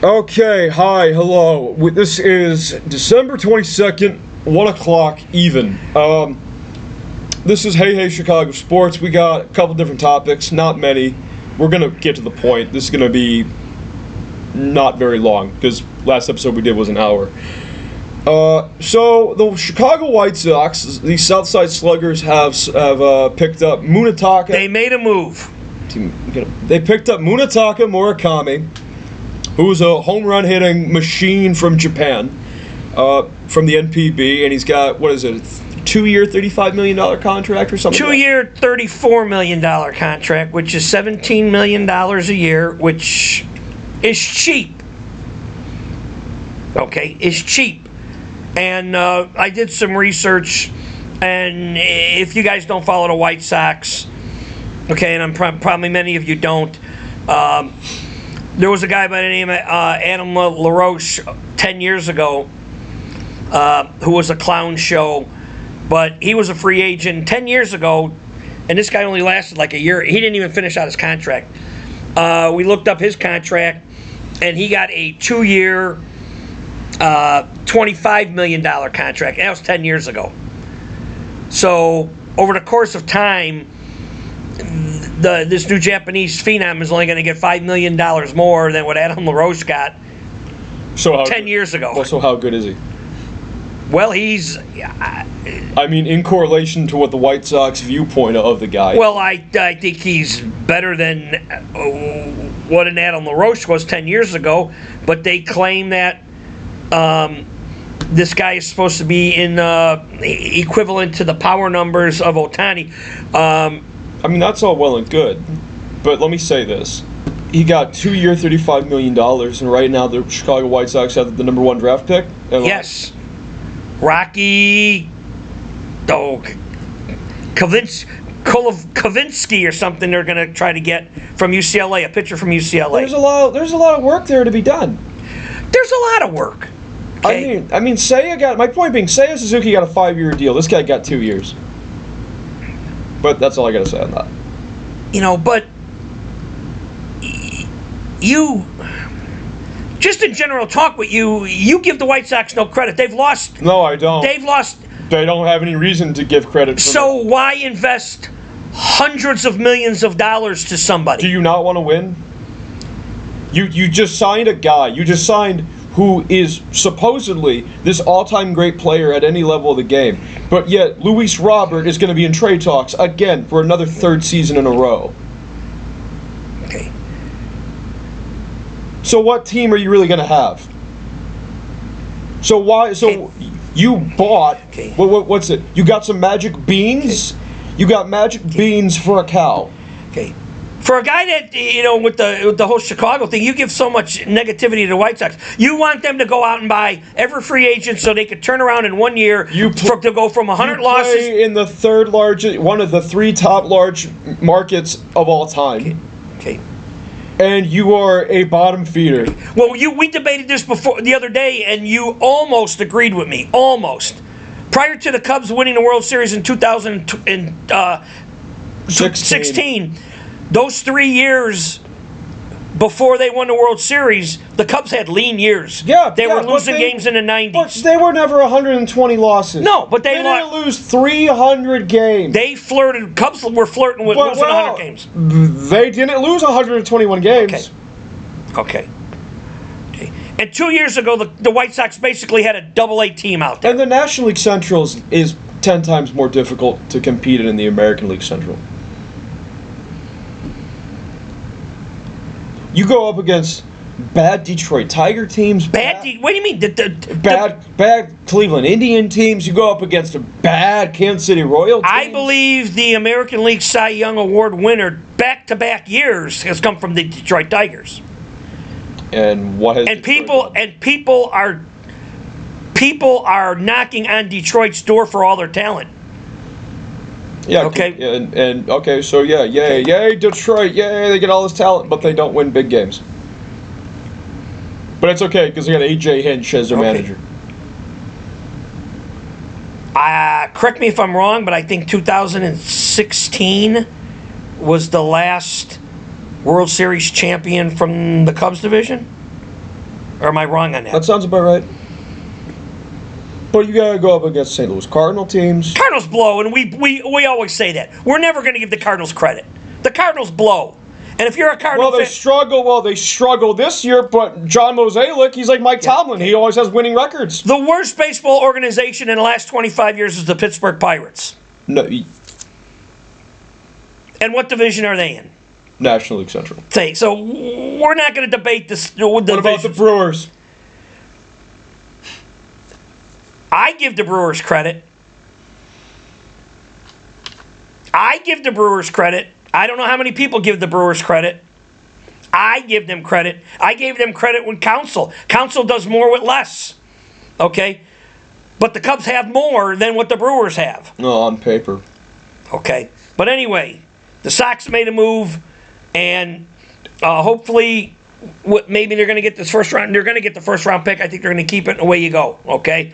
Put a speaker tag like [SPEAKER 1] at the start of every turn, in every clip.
[SPEAKER 1] Okay, hi, hello. This is December 22nd, 1 o'clock even. This is Hey Chicago Sports. We got a couple different topics, not many. We're going to get to the point. This is going to be not very long, because last episode we did was an hour. So the Chicago White Sox, the Southside Sluggers, have picked up Munetaka.
[SPEAKER 2] They made a move.
[SPEAKER 1] They picked up Munetaka Murakami, who's a home run hitting machine from Japan, from the NPB, and he's got, what is it, a 2-year, $35 million contract or something?
[SPEAKER 2] 2-year, $34 million contract, which is $17 million a year, which is cheap. Okay, is cheap. And I did some research, and if you guys don't follow the White Sox, okay, and I'm probably many of you don't, there was a guy by the name of Adam LaRoche 10 years ago who was a clown show, but he was a free agent 10 years ago, and this guy only lasted like a year. He didn't even finish out his contract. We looked up his contract, and he got a 2-year, $25 million contract. That was 10 years ago. So over the course of time, this new Japanese phenom is only going to get $5 million more than what Adam LaRoche got 10 years ago.
[SPEAKER 1] Well, so how good is he?
[SPEAKER 2] Well, he's...
[SPEAKER 1] I mean, in correlation to what the White Sox viewpoint of the guy.
[SPEAKER 2] Well, I think he's better than what an Adam LaRoche was 10 years ago, but they claim that this guy is supposed to be in equivalent to the power numbers of Ohtani.
[SPEAKER 1] I mean, that's all well and good, but let me say this. He got 2-year, $35 million, and right now the Chicago White Sox have the number 1 draft pick.
[SPEAKER 2] Yes. Rocky Kavinsky or something they're going to try to get from UCLA, a pitcher from UCLA.
[SPEAKER 1] There's a lot of work there to be done.
[SPEAKER 2] There's a lot of work. Okay?
[SPEAKER 1] I mean, my point being, Seiya Suzuki got a 5-year deal. This guy got 2 years. But that's all I got to say on that.
[SPEAKER 2] You know, but you, just in general talk with you give the White Sox no credit. They've lost.
[SPEAKER 1] No, I don't.
[SPEAKER 2] They've lost.
[SPEAKER 1] They don't have any reason to give credit.
[SPEAKER 2] So why invest hundreds of millions of dollars to somebody?
[SPEAKER 1] Do you not want to win? You just signed a guy. You just signed who is supposedly this all-time great player at any level of the game. But yet, Luis Robert is going to be in trade talks again for another 3rd season in a row.
[SPEAKER 2] Okay.
[SPEAKER 1] So what team are you really going to have? So why? So
[SPEAKER 2] okay.
[SPEAKER 1] You bought.
[SPEAKER 2] Okay.
[SPEAKER 1] What's it? You got some magic beans. Okay. You got magic beans for a cow.
[SPEAKER 2] Okay. For a guy that, with the whole Chicago thing, you give so much negativity to the White Sox. You want them to go out and buy every free agent so they could turn around in 1 year to go from 100 losses.
[SPEAKER 1] In the 3rd largest, one of the 3 top large markets of all time.
[SPEAKER 2] Okay.
[SPEAKER 1] And you are a bottom feeder.
[SPEAKER 2] Well, we debated this before the other day, and you almost agreed with me. Almost. Prior to the Cubs winning the World Series in 2016, those 3 years before they won the World Series, the Cubs had lean years.
[SPEAKER 1] Yeah,
[SPEAKER 2] they were losing games in the 90s.
[SPEAKER 1] But they were never 120 losses.
[SPEAKER 2] No, but they
[SPEAKER 1] didn't lose 300 games.
[SPEAKER 2] They flirted. Cubs were flirting with losing 100 games.
[SPEAKER 1] They didn't lose 121 games.
[SPEAKER 2] Okay. And 2 years ago, the White Sox basically had a Double-A team out there.
[SPEAKER 1] And the National League Central is 10 times more difficult to compete in the American League Central. You go up against bad Detroit Tiger teams.
[SPEAKER 2] What do you mean?
[SPEAKER 1] Bad Cleveland Indian teams. You go up against a bad Kansas City Royal teams.
[SPEAKER 2] I believe the American League Cy Young Award winner back-to-back years has come from the Detroit Tigers.
[SPEAKER 1] And what has
[SPEAKER 2] people are knocking on Detroit's door for all their talent.
[SPEAKER 1] Yeah.
[SPEAKER 2] Okay.
[SPEAKER 1] And okay. So yeah, yay Detroit, yay they get all this talent, but they don't win big games. But it's okay because they got AJ Hinch as their manager.
[SPEAKER 2] Correct me if I'm wrong, but I think 2016 was the last World Series champion from the Cubs division. Or am I wrong on that?
[SPEAKER 1] That sounds about right. But you gotta go up against St. Louis Cardinal teams.
[SPEAKER 2] Cardinals blow, and we always say that. We're never going to give the Cardinals credit. The Cardinals blow. And if you're a Cardinal
[SPEAKER 1] Well, they struggle this year, but John Mozeliak, he's like Mike Tomlin. He always has winning records.
[SPEAKER 2] The worst baseball organization in the last 25 years is the Pittsburgh Pirates.
[SPEAKER 1] No,
[SPEAKER 2] And what division are they in?
[SPEAKER 1] National League Central.
[SPEAKER 2] So we're not going to debate this.
[SPEAKER 1] What about the Brewers?
[SPEAKER 2] I give the Brewers credit. I don't know how many people give the Brewers credit. I give them credit. I gave them credit with Counsell. Counsell does more with less. Okay? But the Cubs have more than what the Brewers have.
[SPEAKER 1] No, on paper.
[SPEAKER 2] Okay? But anyway, the Sox made a move, and hopefully maybe they're going to get this first round. They're going to get the first round pick. I think they're going to keep it, and away you go. Okay?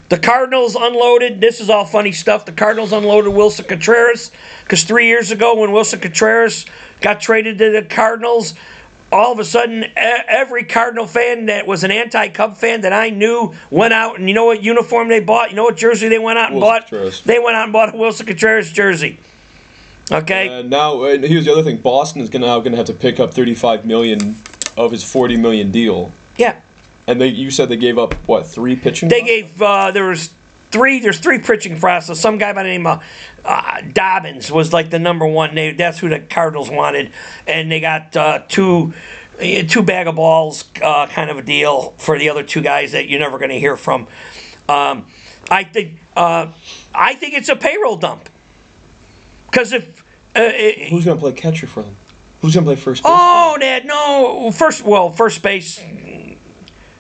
[SPEAKER 2] The Cardinals unloaded. This is all funny stuff. The Cardinals unloaded Wilson Contreras because 3 years ago when Wilson Contreras got traded to the Cardinals, all of a sudden every Cardinal fan that was an anti-Cub fan that I knew went out, and you know what uniform they bought? You know what jersey they went out and bought? They went out and bought a Wilson Contreras jersey. Okay.
[SPEAKER 1] And here's the other thing: Boston is now going to have to pick up $35 million of his $40 million deal.
[SPEAKER 2] Yeah.
[SPEAKER 1] And you said they gave up what, 3 pitching?
[SPEAKER 2] They gave there's three pitching process. Some guy by the name of Dobbins was like the number one. That's who the Cardinals wanted, and they got two bag of balls kind of a deal for the other 2 guys that you're never going to hear from. I think it's a payroll dump because if
[SPEAKER 1] who's going to play catcher for them? Who's going to play first base?
[SPEAKER 2] Oh, first base.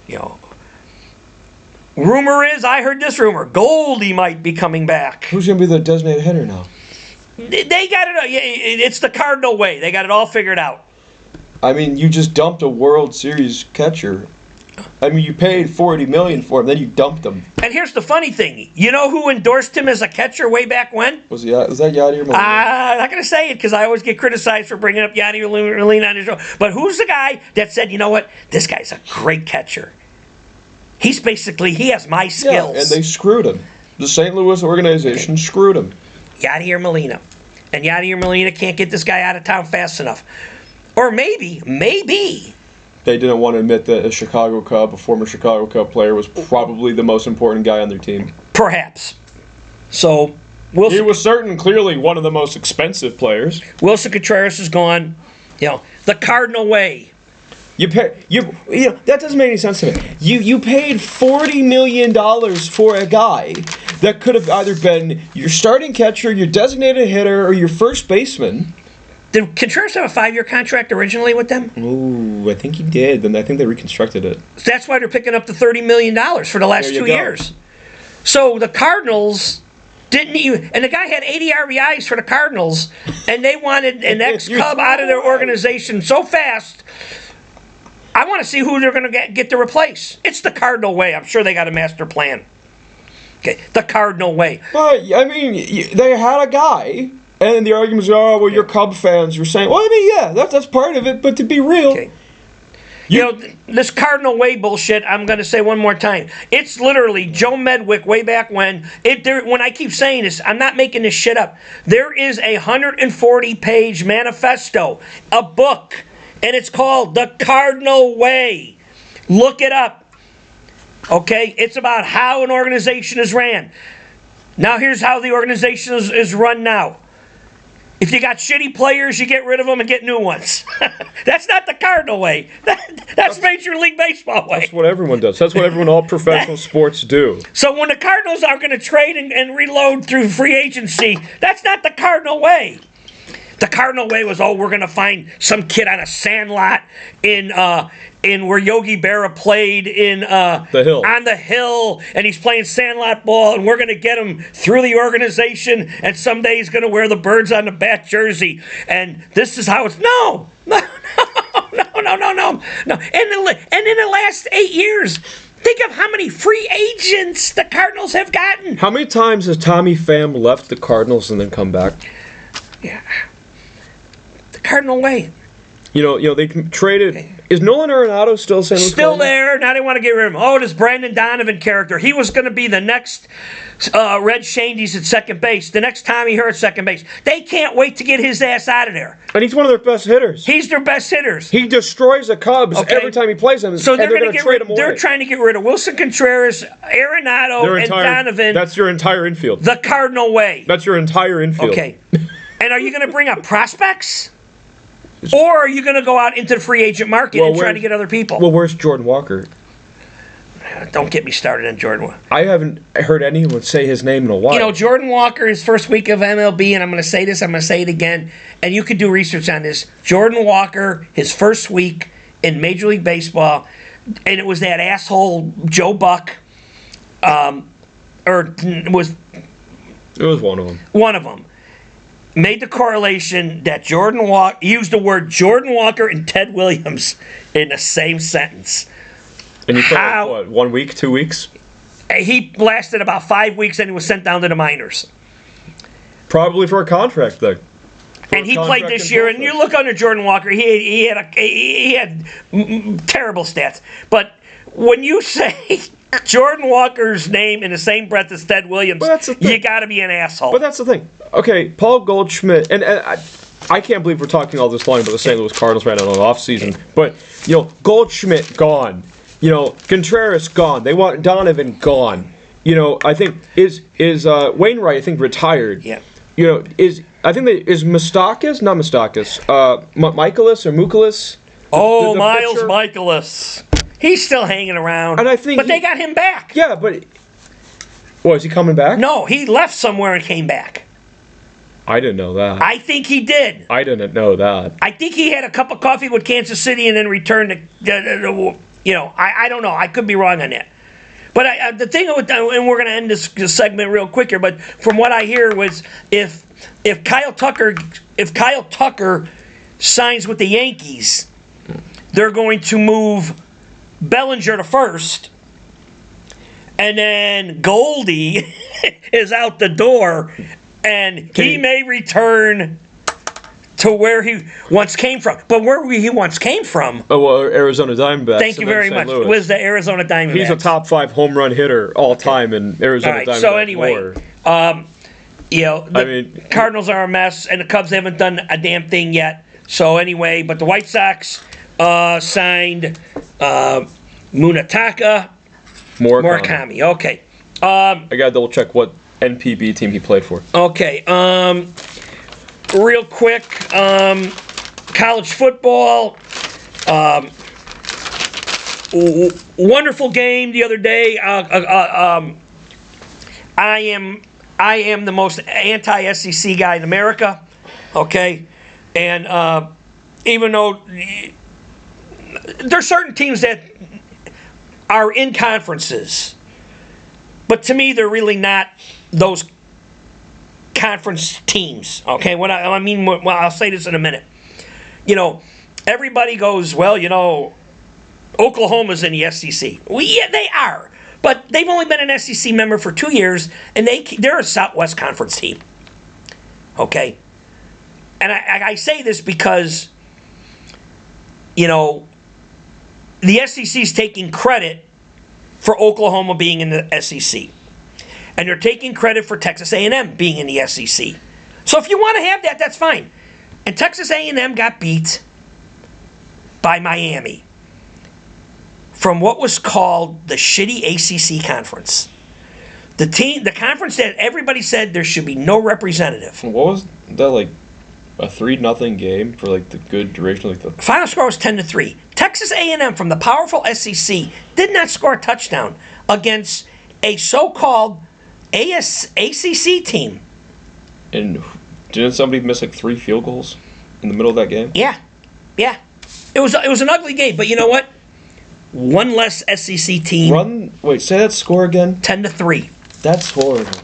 [SPEAKER 2] You know, rumor is, I heard this rumor, Goldie might be coming back.
[SPEAKER 1] Who's going to be the designated hitter now?
[SPEAKER 2] They got it. It's the Cardinal way. They got it all figured out.
[SPEAKER 1] I mean, you just dumped a World Series catcher. I mean, you paid $40 million for him, then you dumped him.
[SPEAKER 2] And here's the funny thing. You know who endorsed him as a catcher way back when?
[SPEAKER 1] Was that Yadier Molina?
[SPEAKER 2] I'm not going to say it because I always get criticized for bringing up Yadier Molina on the show. But who's the guy that said, you know what, this guy's a great catcher? He has my skills.
[SPEAKER 1] Yeah, and they screwed him. The St. Louis organization screwed him.
[SPEAKER 2] Yadier Molina. And Yadier Molina can't get this guy out of town fast enough. Or maybe
[SPEAKER 1] they didn't want to admit that a former Chicago Cub player, was probably the most important guy on their team.
[SPEAKER 2] Perhaps. So,
[SPEAKER 1] he was clearly one of the most expensive players.
[SPEAKER 2] Wilson Contreras is gone. You know, the Cardinal way.
[SPEAKER 1] That doesn't make any sense to me. You paid $40 million for a guy that could have either been your starting catcher, your designated hitter, or your first baseman.
[SPEAKER 2] Did Contreras have a 5-year contract originally with them?
[SPEAKER 1] Ooh, I think he did, and I think they reconstructed it.
[SPEAKER 2] That's why they're picking up the $30 million for the last 2 years. So the Cardinals didn't even, and the guy had 80 RBIs for the Cardinals, and they wanted an ex-Cub out of their organization so fast. I want to see who they're going to get to replace. It's the Cardinal way. I'm sure they got a master plan. Okay, the Cardinal way.
[SPEAKER 1] But, I mean, they had a guy, and the arguments are, you're Cub fans. You're saying, well, I mean, yeah, that's part of it, but to be real.
[SPEAKER 2] Okay. This Cardinal way bullshit, I'm going to say one more time. It's literally Joe Medwick way back when. When I keep saying this, I'm not making this shit up. There is a 140-page manifesto, a book, and it's called The Cardinal Way. Look it up. Okay? It's about how an organization is ran. Now, here's how the organization is run now. If you got shitty players, you get rid of them and get new ones. That's not the Cardinal way. That's Major League Baseball way.
[SPEAKER 1] That's what everyone does. That's what all professional sports do.
[SPEAKER 2] So when the Cardinals are going to trade and reload through free agency, that's not the Cardinal way. The Cardinal way was, we're going to find some kid on a sandlot in where Yogi Berra played on the hill, and he's playing sandlot ball, and we're going to get him through the organization, and someday he's going to wear the birds on the bat jersey, and this is how it's no. And in the last 8 years, think of how many free agents the Cardinals have gotten.
[SPEAKER 1] How many times has Tommy Pham left the Cardinals and then come back?
[SPEAKER 2] Yeah. Cardinal way.
[SPEAKER 1] They traded. Is Nolan Arenado still St. Louis
[SPEAKER 2] Still
[SPEAKER 1] Cardinals?
[SPEAKER 2] there. Now they want to get rid of him. Oh, this Brandon Donovan character. He was going to be the next Red Shandies at second base. The next Tommy Hurt at second base. They can't wait to get his ass out of there.
[SPEAKER 1] And he's one of their best hitters.
[SPEAKER 2] He's their best hitters.
[SPEAKER 1] He destroys the Cubs every time he plays them.
[SPEAKER 2] So they're
[SPEAKER 1] going to trade him away.
[SPEAKER 2] They're trying to get rid of Wilson Contreras, Arenado, and Donovan.
[SPEAKER 1] That's your entire infield.
[SPEAKER 2] The Cardinal way.
[SPEAKER 1] That's your entire infield.
[SPEAKER 2] Okay. And are you going to bring up prospects? Or are you going to go out into the free agent market and try to get other people?
[SPEAKER 1] Well, where's Jordan Walker?
[SPEAKER 2] Don't get me started on Jordan Walker.
[SPEAKER 1] I haven't heard anyone say his name in a while.
[SPEAKER 2] Jordan Walker, his first week of MLB, and I'm going to say this, I'm going to say it again, and you could do research on this. Jordan Walker, his first week in Major League Baseball, and it was that asshole Joe Buck, it was
[SPEAKER 1] one of them.
[SPEAKER 2] One of them. Made the correlation that used the word Jordan Walker and Ted Williams in the same sentence.
[SPEAKER 1] And he played, what, 1 week, 2 weeks?
[SPEAKER 2] He lasted about 5 weeks and he was sent down to the minors.
[SPEAKER 1] Probably for a contract, though.
[SPEAKER 2] And he played this year, and you look under Jordan Walker, he had terrible stats. But when you say Jordan Walker's name in the same breath as Ted williams, you got to be an asshole.
[SPEAKER 1] But that's the thing. Okay, Paul Goldschmidt, and I can't believe we're talking all this long about the St. Louis Cardinals right now in the offseason. But, Goldschmidt gone. Contreras gone. They want Donovan gone. I think is Wainwright, I think, retired.
[SPEAKER 2] Yeah.
[SPEAKER 1] Is Moustakas? Not Moustakas. Michaelis or Mukalis?
[SPEAKER 2] Oh, Miles pitcher? Michaelis. He's still hanging around.
[SPEAKER 1] And I think
[SPEAKER 2] but they got him back.
[SPEAKER 1] Yeah, but is he coming back?
[SPEAKER 2] No, he left somewhere and came back.
[SPEAKER 1] I didn't know that.
[SPEAKER 2] I think he did.
[SPEAKER 1] I didn't know that.
[SPEAKER 2] I think he had a cup of coffee with Kansas City and then returned to, I don't know. I could be wrong on that. But the thing with, and we're going to end this segment real quick here, but from what I hear was if Kyle Tucker signs with the Yankees, they're going to move Bellinger to first, and then Goldie is out the door, and he may return to where he once came from. But where he once came from...
[SPEAKER 1] Oh, well, Arizona Diamondbacks.
[SPEAKER 2] Thank you very much. It was the Arizona Diamondbacks.
[SPEAKER 1] He's a top 5 home run hitter all time in Arizona Diamondbacks.
[SPEAKER 2] So anyway, the Cardinals are a mess, and the Cubs haven't done a damn thing yet. So anyway, but the White Sox signed Munetaka Murakami. Okay.
[SPEAKER 1] I got to double check what NPB team he played for.
[SPEAKER 2] Okay. Real quick, college football. Wonderful game the other day. I am the most anti-SEC guy in America. Okay, and even though there's certain teams that are in conferences, but to me they're really not those conference teams. Okay, I'll say this in a minute. Everybody goes, well, Oklahoma's in the SEC. Well, yeah, they are, but they've only been an SEC member for 2 years, and they're a Southwest Conference team. Okay, and I say this because the SEC's taking credit for Oklahoma being in the SEC. And they're taking credit for Texas A&M being in the SEC. So if you want to have that, that's fine. And Texas A&M got beat by Miami from what was called the shitty ACC conference. The conference that everybody said there should be no representative.
[SPEAKER 1] What was that, like a 3-0 game for like the good duration? The
[SPEAKER 2] final score was 10-3. Texas A&M from the powerful SEC did not score a touchdown against a so-called ACC team.
[SPEAKER 1] And didn't somebody miss like 3 field goals in the middle of that game?
[SPEAKER 2] Yeah. It was an ugly game, but you know what? One less SEC team.
[SPEAKER 1] Say that score again.
[SPEAKER 2] 10-3.
[SPEAKER 1] That's horrible.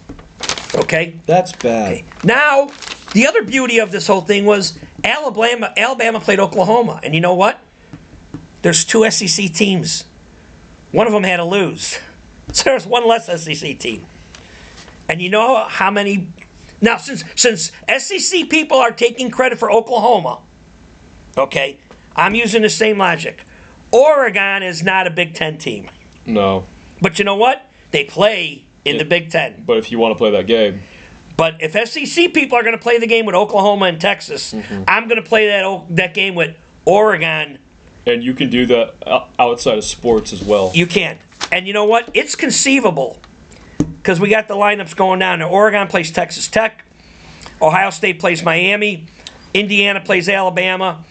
[SPEAKER 2] Okay.
[SPEAKER 1] That's bad.
[SPEAKER 2] Okay. Now, the other beauty of this whole thing was Alabama played Oklahoma, and you know what? There's 2 SEC teams. One of them had to lose, so there's one less SEC team. And you know how many... Now, since SEC people are taking credit for Oklahoma, okay, I'm using the same logic. Oregon is not a Big Ten team.
[SPEAKER 1] No.
[SPEAKER 2] But you know what? They play in the Big Ten.
[SPEAKER 1] But if you want to play that game.
[SPEAKER 2] But if SEC people are going to play the game with Oklahoma and Texas, I'm going to play that game with Oregon.
[SPEAKER 1] And you can do that outside of sports as well.
[SPEAKER 2] You can. And you know what? It's conceivable because we got the lineups going down. Now, Oregon plays Texas Tech. Ohio State plays Miami. Indiana plays Alabama.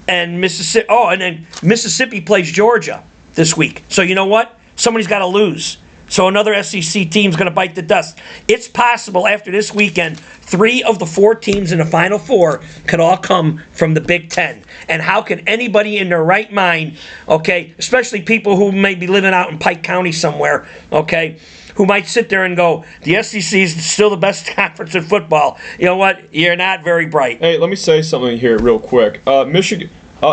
[SPEAKER 2] And Mississippi. Oh, and then Mississippi plays Georgia this week. So you know what? Somebody's got to lose. So another SEC team's going to bite the dust. It's possible after this weekend, 3 of the 4 teams in the Final Four could all come from the Big Ten. And how can anybody in their right mind, okay, especially people who may be living out in Pike County somewhere, okay, who might sit there and go, the SEC is still the best conference in football. You know what? You're not very bright.
[SPEAKER 1] Hey, let me say something here real quick. Michigan.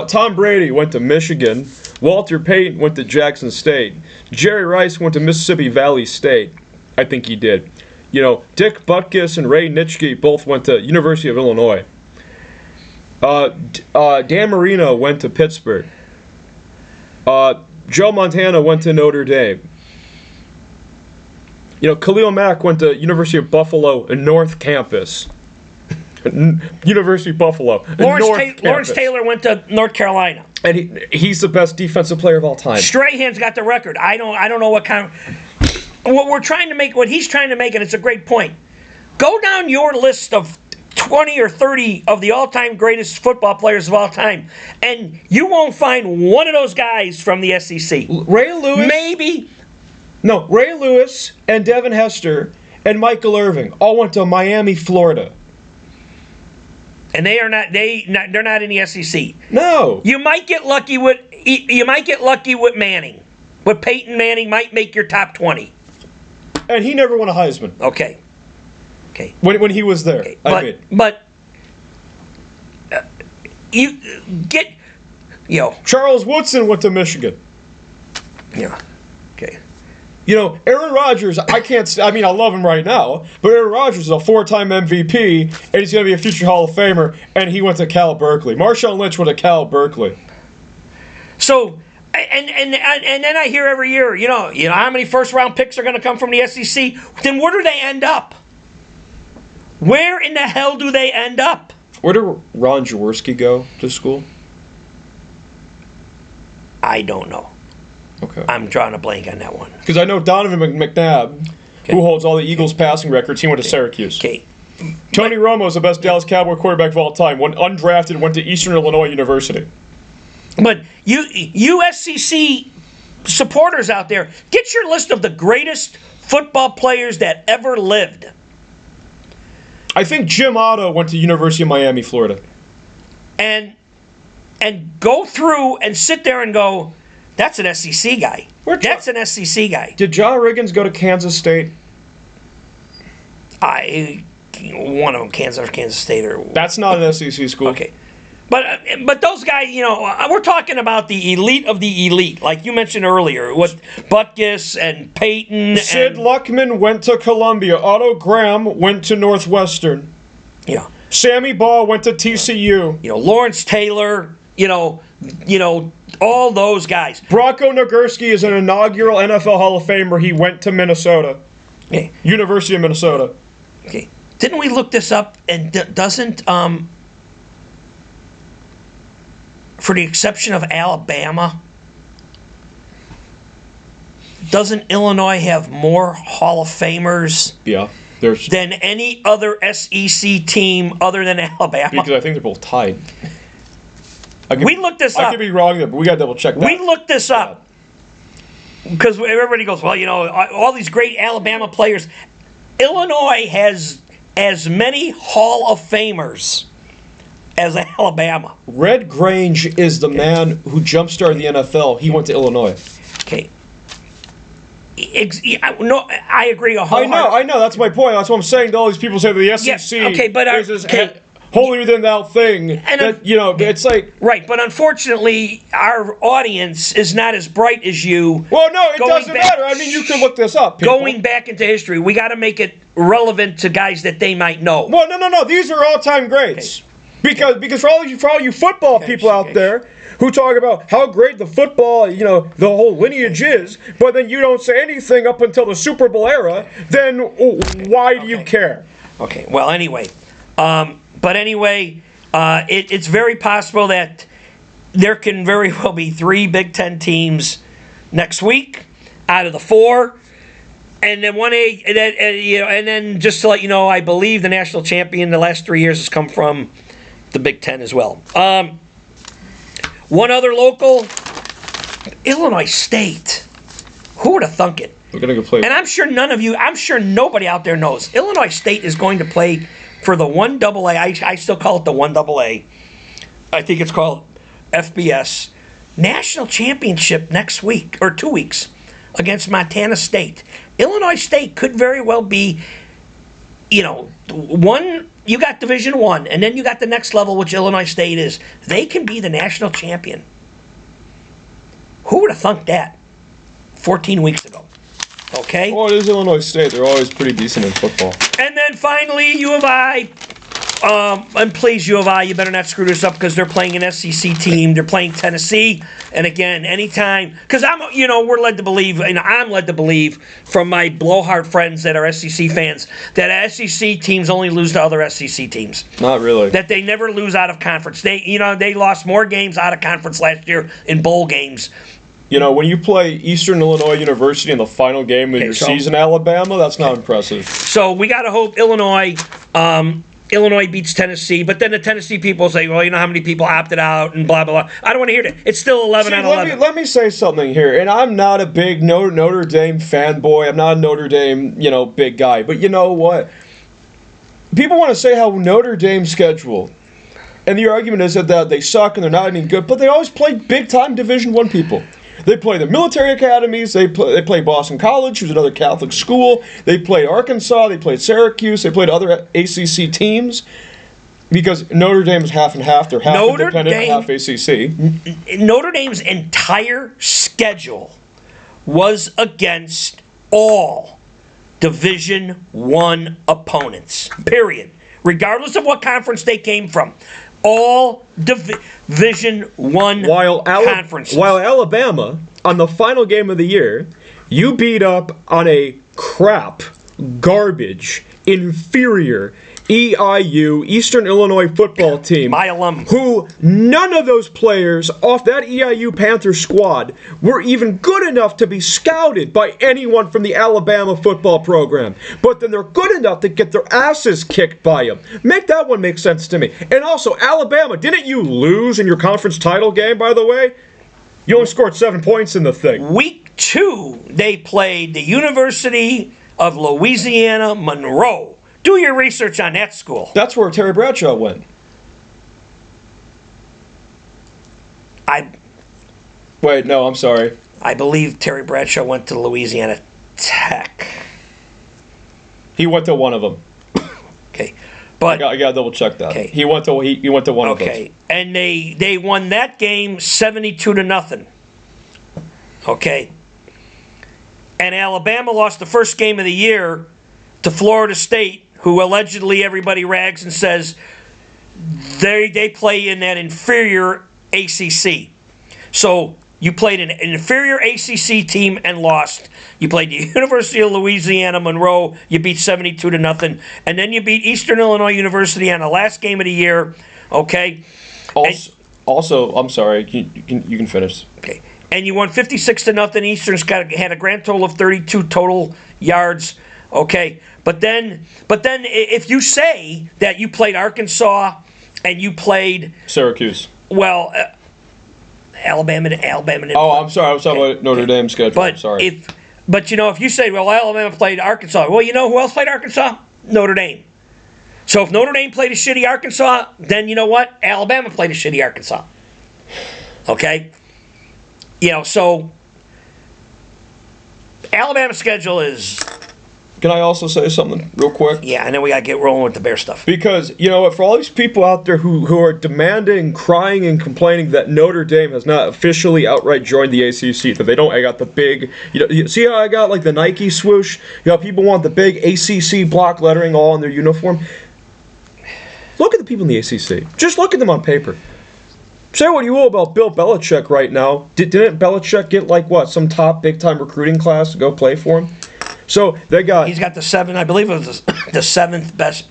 [SPEAKER 1] Tom Brady went to Michigan. Walter Payton went to Jackson State. Jerry Rice went to Mississippi Valley State. I think he did. You know, Dick Butkus and Ray Nitschke both went to University of Illinois. Dan Marino went to Pittsburgh. Joe Montana went to Notre Dame. You know, Khalil Mack went to University of Buffalo and North Campus. University of Buffalo.
[SPEAKER 2] Lawrence Taylor went to North Carolina.
[SPEAKER 1] And he's the best defensive player of all time.
[SPEAKER 2] Strahan's got the record. I don't know what kind of... What he's trying to make, and it's a great point. Go down your list of 20 or 30 of the all-time greatest football players of all time, and you won't find one of those guys from the SEC.
[SPEAKER 1] Ray Lewis?
[SPEAKER 2] Maybe.
[SPEAKER 1] No, Ray Lewis and Devin Hester and Michael Irving all went to Miami, Florida.
[SPEAKER 2] And they're not in the SEC.
[SPEAKER 1] No.
[SPEAKER 2] You might get lucky with Manning. But Peyton Manning might make your top 20.
[SPEAKER 1] And he never won a Heisman.
[SPEAKER 2] Okay.
[SPEAKER 1] When he was there.
[SPEAKER 2] Okay. You get,
[SPEAKER 1] Charles Woodson went to Michigan.
[SPEAKER 2] Yeah. Okay.
[SPEAKER 1] You know, Aaron Rodgers, I love him right now, but Aaron Rodgers is a 4-time MVP, and he's going to be a future Hall of Famer, and he went to Cal Berkeley. Marshawn Lynch went to Cal Berkeley.
[SPEAKER 2] So, and then I hear every year, you know how many first-round picks are going to come from the SEC? Then where do they end up? Where in the hell do they end up?
[SPEAKER 1] Where did Ron Jaworski go to school?
[SPEAKER 2] I don't know.
[SPEAKER 1] Okay.
[SPEAKER 2] I'm drawing a blank on that one.
[SPEAKER 1] Because I know Donovan McNabb, who holds all the Eagles passing records, he went to Syracuse.
[SPEAKER 2] Okay.
[SPEAKER 1] Tony Romo is the best Dallas Cowboy quarterback of all time. Went undrafted, went to Eastern Illinois University.
[SPEAKER 2] But you SEC supporters out there, get your list of the greatest football players that ever lived.
[SPEAKER 1] I think Jim Otto went to University of Miami, Florida.
[SPEAKER 2] And go through and sit there and go, that's an SEC guy. That's an SEC guy.
[SPEAKER 1] Did John Riggins go to Kansas State?
[SPEAKER 2] One of them, Kansas State, or
[SPEAKER 1] that's not an SEC school.
[SPEAKER 2] Okay, but those guys, we're talking about the elite of the elite, like you mentioned earlier, with Butkus and Peyton.
[SPEAKER 1] Sid Luckman went to Columbia. Otto Graham went to Northwestern.
[SPEAKER 2] Yeah.
[SPEAKER 1] Sammy Baugh went to TCU.
[SPEAKER 2] Lawrence Taylor. All those guys.
[SPEAKER 1] Bronco Nagurski is an inaugural NFL Hall of Famer. He went to Minnesota.
[SPEAKER 2] Okay.
[SPEAKER 1] University of Minnesota.
[SPEAKER 2] Okay. Didn't we look this up? And doesn't, for the exception of Alabama, doesn't Illinois have more Hall of Famers?
[SPEAKER 1] Yeah.
[SPEAKER 2] Than any other SEC team other than Alabama?
[SPEAKER 1] Because I think they're both tied.
[SPEAKER 2] We looked this up.
[SPEAKER 1] I could be wrong there, but we got to double check that.
[SPEAKER 2] We looked this up. Because everybody goes, well, all these great Alabama players. Illinois has as many Hall of Famers as Alabama.
[SPEAKER 1] Red Grange is the man who jump-started the NFL. He went to Illinois.
[SPEAKER 2] Okay. No, I agree.
[SPEAKER 1] I know. That's my point. That's what I'm saying to all these people say that the SEC is this holier than thou thing. And it's like...
[SPEAKER 2] Right, but unfortunately, our audience is not as bright as you.
[SPEAKER 1] Well, no, it doesn't matter. I mean, you can look this up, people.
[SPEAKER 2] Going back into history, we got to make it relevant to guys that they might know.
[SPEAKER 1] Well, no. These are all-time greats. Because for all you football people out there who talk about how great the football, the whole lineage is, but then you don't say anything up until the Super Bowl era, then why do you care?
[SPEAKER 2] Okay. Well, anyway, it's very possible that there can very well be 3 Big Ten teams next week out of the 4. And then and then just to let you know, I believe the national champion the last 3 years has come from the Big Ten as well. One other local, Illinois State. Who would have thunk it?
[SPEAKER 1] We're gonna go play.
[SPEAKER 2] And I'm sure nobody out there knows. Illinois State is going to play for the 1AA. I still call it the 1AA. I think it's called FBS National Championship next week or 2 weeks against Montana State. Illinois State could very well be, one. You got Division I, and then you got the next level, which Illinois State is. They can be the national champion. Who would have thunk that 14 weeks ago? Okay?
[SPEAKER 1] Well, it is Illinois State. They're always pretty decent in football.
[SPEAKER 2] And then finally, U of I. And please, U of I, you better not screw this up because they're playing an SEC team. They're playing Tennessee. And again, anytime, because we're led to believe, and I'm led to believe from my blowhard friends that are SEC fans, that SEC teams only lose to other SEC teams.
[SPEAKER 1] Not really.
[SPEAKER 2] That they never lose out of conference. They lost more games out of conference last year in bowl games.
[SPEAKER 1] When you play Eastern Illinois University in the final game of your season, Alabama, that's not impressive.
[SPEAKER 2] So we got to hope Illinois beats Tennessee, but then the Tennessee people say, well, how many people opted out and blah, blah, blah. I don't want to hear that. It's still 11 on 11.
[SPEAKER 1] Let me say something here, and I'm not a big Notre Dame fanboy. I'm not a Notre Dame, big guy. But you know what? People want to say how Notre Dame's schedule, and the argument is that they suck and they're not any good, but they always play big-time Division I people. They play the military academies. They play Boston College, who's another Catholic school. They played Arkansas. They played Syracuse. They played other ACC teams because Notre Dame is half and half. They're half independent and half ACC.
[SPEAKER 2] Notre Dame's entire schedule was against all Division I opponents, period. Regardless of what conference they came from. All Division I conferences.
[SPEAKER 1] While Alabama, on the final game of the year, you beat up on a crap, garbage, inferior EIU, Eastern Illinois football team.
[SPEAKER 2] My alum.
[SPEAKER 1] Who none of those players off that EIU Panther squad were even good enough to be scouted by anyone from the Alabama football program. But then they're good enough to get their asses kicked by them. Make that one make sense to me. And also, Alabama, didn't you lose in your conference title game, by the way? You only scored 7 points in the thing.
[SPEAKER 2] Week 2, they played the University of Louisiana Monroe. Do your research on that school.
[SPEAKER 1] That's where Terry Bradshaw went. Wait, no, I'm sorry.
[SPEAKER 2] I believe Terry Bradshaw went to Louisiana Tech.
[SPEAKER 1] He went to one of them.
[SPEAKER 2] Okay, but
[SPEAKER 1] I gotta double check that.
[SPEAKER 2] Okay.
[SPEAKER 1] He went to one of those.
[SPEAKER 2] Okay, and they won that game 72-0. Okay, and Alabama lost the first game of the year to Florida State, who allegedly everybody rags and says they play in that inferior ACC. So you played an inferior ACC team and lost. You played the University of Louisiana Monroe. You beat 72-0, and then you beat Eastern Illinois University on the last game of the year. Okay.
[SPEAKER 1] Also, I'm sorry. You can finish.
[SPEAKER 2] Okay. And you won 56-0. Eastern's had a grand total of 32 total yards. Okay, but then, if you say that you played Arkansas and you played
[SPEAKER 1] Syracuse,
[SPEAKER 2] well, Alabama.
[SPEAKER 1] Oh, I'm sorry. I was talking about Notre Dame's schedule.
[SPEAKER 2] But
[SPEAKER 1] sorry.
[SPEAKER 2] If you say, well, Alabama played Arkansas, well, you know who else played Arkansas? Notre Dame. So if Notre Dame played a shitty Arkansas, then you know what? Alabama played a shitty Arkansas. Okay, so Alabama's schedule is.
[SPEAKER 1] Can I also say something real quick?
[SPEAKER 2] Yeah, and then we got to get rolling with the Bear stuff.
[SPEAKER 1] Because, for all these people out there who are demanding, crying, and complaining that Notre Dame has not officially outright joined the ACC, that they don't, I got the big, you see how I got like the Nike swoosh? People want the big ACC block lettering all on their uniform. Look at the people in the ACC. Just look at them on paper. Say what you will about Bill Belichick right now. Didn't Belichick get some top big-time recruiting class to go play for him? So they got...
[SPEAKER 2] He's got I believe it was the 7th best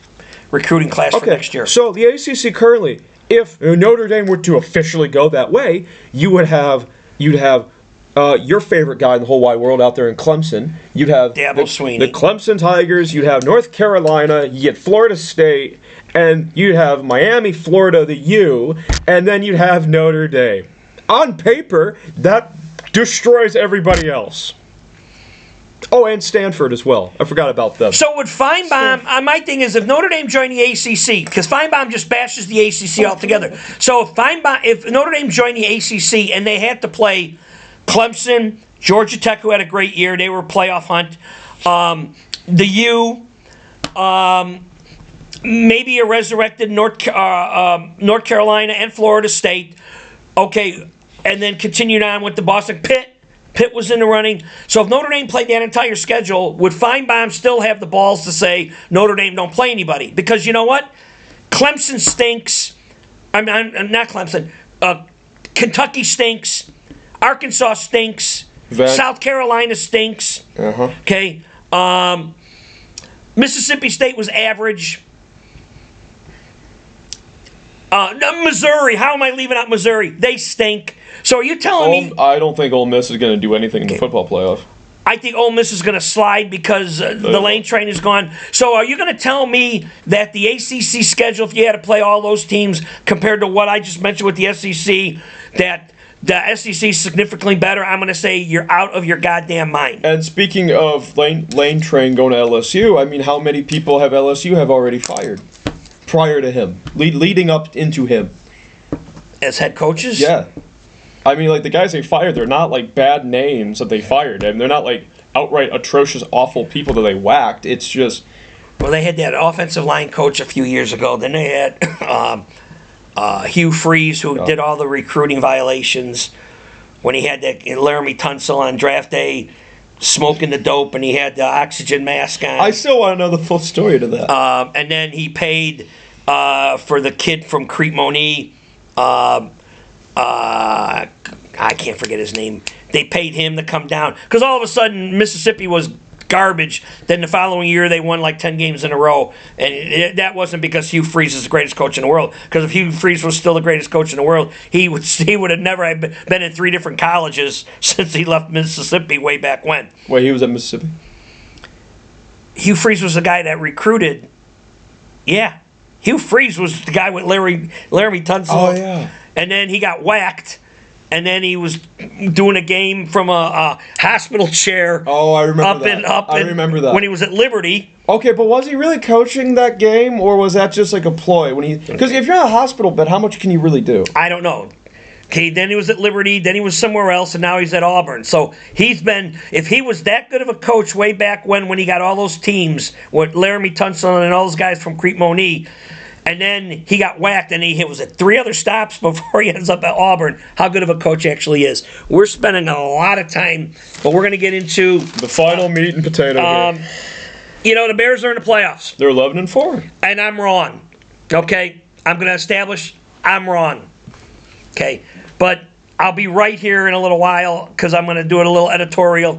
[SPEAKER 2] recruiting class for next year.
[SPEAKER 1] So the ACC currently, if Notre Dame were to officially go that way, you'd have your favorite guy in the whole wide world out there in Clemson. You'd have
[SPEAKER 2] Sweeney.
[SPEAKER 1] The Clemson Tigers. You'd have North Carolina. You get Florida State, and you'd have Miami, Florida, the U, and then you'd have Notre Dame. On paper, that destroys everybody else. Oh, and Stanford as well. I forgot about them.
[SPEAKER 2] So would Feinbaum, my thing is if Notre Dame joined the ACC, because Feinbaum just bashes the ACC altogether. So if Notre Dame joined the ACC and they had to play Clemson, Georgia Tech, who had a great year, they were playoff hunt, the U, maybe a resurrected North Carolina and Florida State, okay, and then continued on with the Boston Pitt was in the running. So if Notre Dame played that entire schedule, would Feinbaum still have the balls to say Notre Dame don't play anybody? Because you know what? Clemson stinks. I'm not Clemson. Kentucky stinks. Arkansas stinks. South Carolina stinks. Okay. Mississippi State was average. Missouri. How am I leaving out Missouri? They stink. So are you telling me?
[SPEAKER 1] I don't think Ole Miss is going to do anything in the football playoff.
[SPEAKER 2] I think Ole Miss is going to slide because the lane train is gone. So are you going to tell me that the ACC schedule, if you had to play all those teams compared to what I just mentioned with the SEC, that the SEC is significantly better? I'm going to say you're out of your goddamn mind.
[SPEAKER 1] And speaking of lane train going to LSU, I mean, how many people have LSU have already fired prior to him, leading up into him?
[SPEAKER 2] As head coaches?
[SPEAKER 1] Yeah. I mean, the guys they fired, they're not bad names that they fired. And they're not outright atrocious, awful people that they whacked. It's just...
[SPEAKER 2] Well, they had that offensive line coach a few years ago. Then they had Hugh Freeze, who did all the recruiting violations when he had that Laramie Tunsil on draft day smoking the dope and he had the oxygen mask on.
[SPEAKER 1] I still want to know the full story to that.
[SPEAKER 2] And then he paid for the kid from Crete Monee. I can't forget his name. They paid him to come down because all of a sudden Mississippi was garbage. Then the following year they won 10 games in a row, and that wasn't because Hugh Freeze is the greatest coach in the world. Because if Hugh Freeze was still the greatest coach in the world, he would have never been in 3 different colleges since he left Mississippi way back when.
[SPEAKER 1] Wait, he was at Mississippi?
[SPEAKER 2] Hugh Freeze was the guy that recruited. Yeah, Hugh Freeze was the guy with Laramie Tunsil.
[SPEAKER 1] Oh yeah.
[SPEAKER 2] And then he got whacked, and then he was doing a game from a hospital chair.
[SPEAKER 1] Oh, I remember that. I remember that.
[SPEAKER 2] When he was at Liberty.
[SPEAKER 1] Okay, but was he really coaching that game, or was that just a ploy? Because if you're in a hospital bed, how much can you really do?
[SPEAKER 2] I don't know. Okay, then he was at Liberty, then he was somewhere else, and now he's at Auburn. So if he was that good of a coach way back when he got all those teams with Laramie Tunsil and all those guys from Crete Monee, and then he got whacked, and he was at 3 other stops before he ends up at Auburn. How good of a coach he actually is. We're spending a lot of time, but we're going to get into
[SPEAKER 1] the final meat and potato here.
[SPEAKER 2] The Bears are in the playoffs.
[SPEAKER 1] They're 11-4.
[SPEAKER 2] And I'm wrong. Okay? I'm going to establish I'm wrong. Okay? But I'll be right here in a little while because I'm going to do a little editorial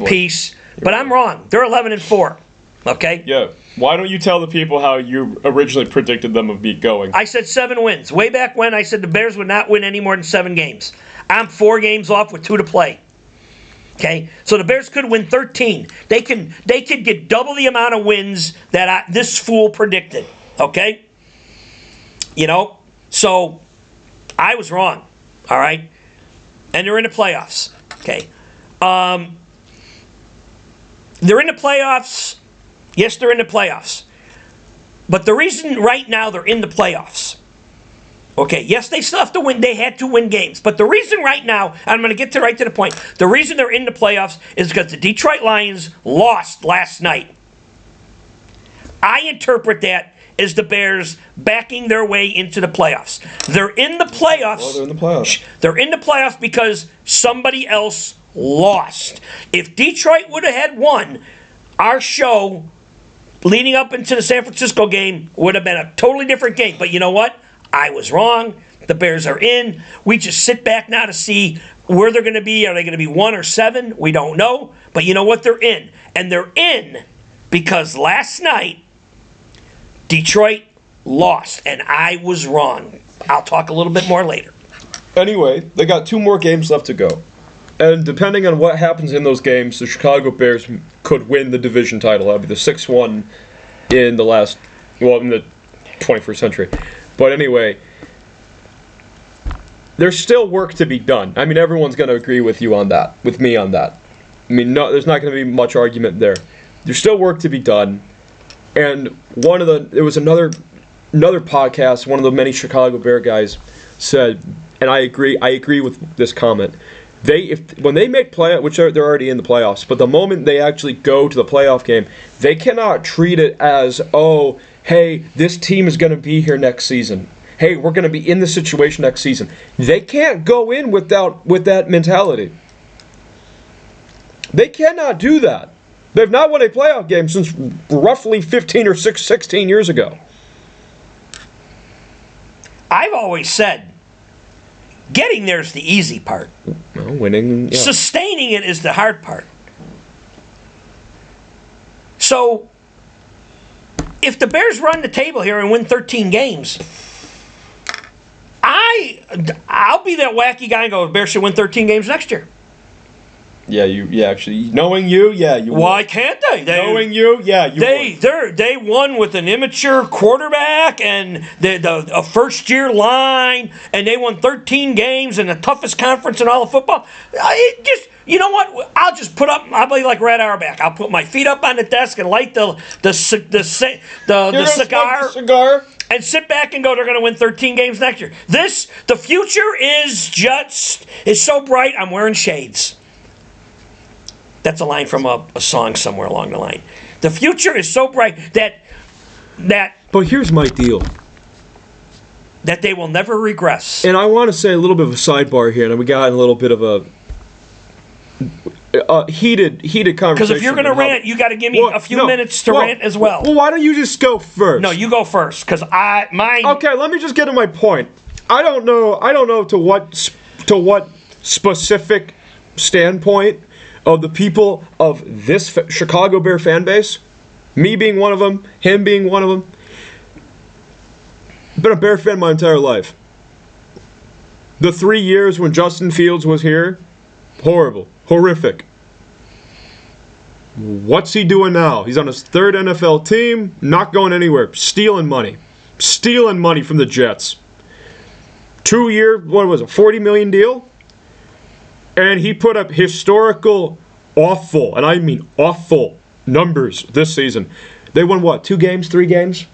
[SPEAKER 2] piece. But I'm wrong. They're 11-4. Okay?
[SPEAKER 1] Yeah. Why don't you tell the people how you originally predicted them of going?
[SPEAKER 2] I said 7 wins. Way back when, I said the Bears would not win any more than 7 games. I'm 4 games off with 2 to play. Okay? So the Bears could win 13. They could get double the amount of wins that this fool predicted. Okay? So I was wrong. All right? And they're in the playoffs. Okay? They're in the playoffs. Yes, they're in the playoffs. But the reason right now they're in the playoffs, okay, yes, they still have to win. They had to win games. But the reason right now, and I'm going to get right to the point, the reason they're in the playoffs is because the Detroit Lions lost last night. I interpret that as the Bears backing their way into the playoffs. They're in the playoffs.
[SPEAKER 1] Well, they're in the playoffs.
[SPEAKER 2] They're in the playoffs because somebody else lost. If Detroit would have had won, our show leading up into the San Francisco game would have been a totally different game. But you know what? I was wrong. The Bears are in. We just sit back now to see where they're going to be. Are they going to be 1 or 7? We don't know. But you know what? They're in. And they're in because last night, Detroit lost, and I was wrong. I'll talk a little bit more later.
[SPEAKER 1] Anyway, they got 2 more games left to go. And depending on what happens in those games, the Chicago Bears could win the division title. That would be the 6th one in the in the 21st century. But anyway, there's still work to be done. I mean, everyone's going to agree with you on that, with me on that. I mean, no, there's not going to be much argument there. There's still work to be done. And there was another podcast, one of the many Chicago Bear guys said, and I agree with this comment. When they make playoff, which they're already in the playoffs, but the moment they actually go to the playoff game, they cannot treat it as, oh, hey, this team is going to be here next season. Hey, we're going to be in this situation next season. They can't go in with that mentality. They cannot do that. They've not won a playoff game since roughly 15 or 16 years ago.
[SPEAKER 2] I've always said, getting there is the easy part.
[SPEAKER 1] Well, winning, yeah.
[SPEAKER 2] Sustaining it is the hard part. So, if the Bears run the table here and win 13 games, I'll be that wacky guy and go, the Bears should win 13 games next year.
[SPEAKER 1] Yeah, actually, knowing you, yeah, you.
[SPEAKER 2] Why can't they?
[SPEAKER 1] Knowing you, yeah, you.
[SPEAKER 2] They won with an immature quarterback and a first-year line, and they won 13 games in the toughest conference in all of football. You know what? I'll be like Red Auerbach. I'll put my feet up on the desk and light the cigar. And sit back and go, they're going to win 13 games next year. The future is so bright, I'm wearing shades. That's a line from a song somewhere along the line. The future is so bright that.
[SPEAKER 1] But here's my deal.
[SPEAKER 2] That they will never regress.
[SPEAKER 1] And I want to say a little bit of a sidebar here, and we got a little bit of a heated conversation.
[SPEAKER 2] Because if you're going to rant, you got to give me a few minutes to rant as well.
[SPEAKER 1] Well, why don't you just go first?
[SPEAKER 2] No, you go first, because mine.
[SPEAKER 1] Okay, let me just get to my point. I don't know to what specific standpoint of the people of this Chicago Bear fan base, me being one of them, him being one of them. Been a Bear fan my entire life. The 3 years when Justin Fields was here, horrible, horrific. What's he doing now? He's on his 3rd NFL team, not going anywhere, stealing money from the Jets. 2-year, what was it, $40 million deal? And he put up historical, awful, and I mean awful, numbers this season. They won what, 2 games, 3 games?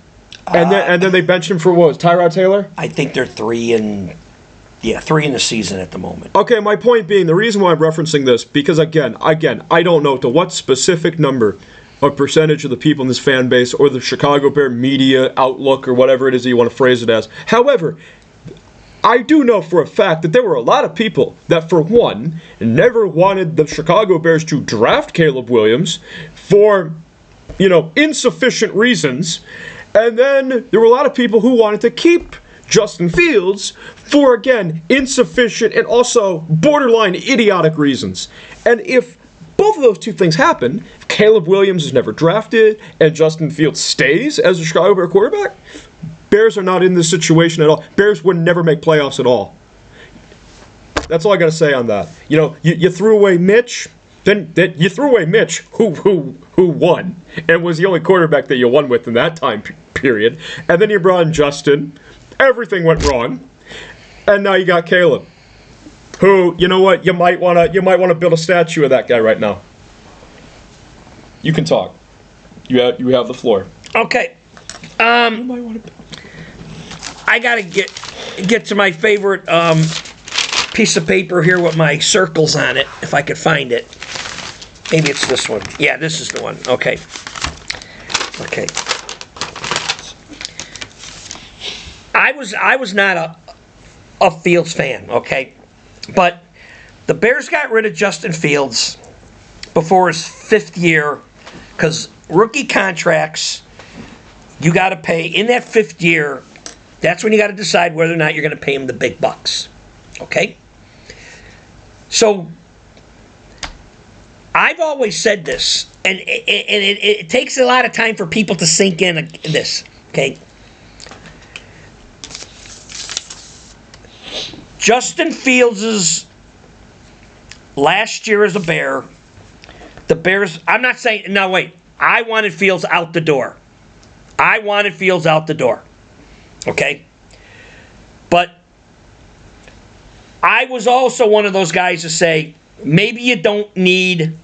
[SPEAKER 1] And then they benched him for what, was Tyrod Taylor?
[SPEAKER 2] I think they're 3 in the season at the moment.
[SPEAKER 1] Okay, my point being, the reason why I'm referencing this, because again, I don't know to what specific number or percentage of the people in this fan base or the Chicago Bear media outlook or whatever it is that you want to phrase it as. However, I do know for a fact that there were a lot of people that, for one, never wanted the Chicago Bears to draft Caleb Williams for, insufficient reasons. And then there were a lot of people who wanted to keep Justin Fields for, again, insufficient and also borderline idiotic reasons. And if both of those two things happen, if Caleb Williams is never drafted and Justin Fields stays as a Chicago Bear quarterback, Bears are not in this situation at all. Bears would never make playoffs at all. That's all I got to say on that. You threw away Mitch. Then you threw away Mitch, who won, and was the only quarterback that you won with in that time period. And then you brought in Justin. Everything went wrong, and now you got Caleb, who, you know what? You might want to build a statue of that guy right now. You can talk. You have the floor.
[SPEAKER 2] Okay. I gotta get to my favorite piece of paper here with my circles on it, if I could find it. Maybe it's this one. Yeah, this is the one. Okay. I was not a Fields fan, okay? But the Bears got rid of Justin Fields before his 5th year because rookie contracts, you got to pay in that 5th year. That's when you got to decide whether or not you're going to pay him the big bucks. Okay? So, I've always said this, and it takes a lot of time for people to sink in this. Okay? Justin Fields' last year as a Bear, the Bears, I'm not saying, no, wait. I wanted Fields out the door. I wanted Fields out the door. Okay? But I was also one of those guys to say, maybe you don't need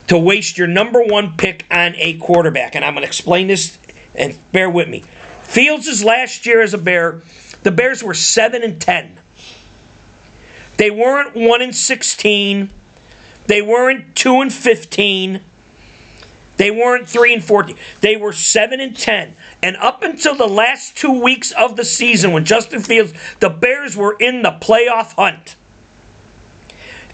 [SPEAKER 2] to waste your number 1 pick on a quarterback. And I'm going to explain this, and bear with me. Fields' last year as a Bear, the Bears were 7-10. They weren't 1-16. They weren't 2-15. They weren't 3-14. They were 7-10. And up until the last 2 weeks of the season, when Justin Fields, the Bears were in the playoff hunt.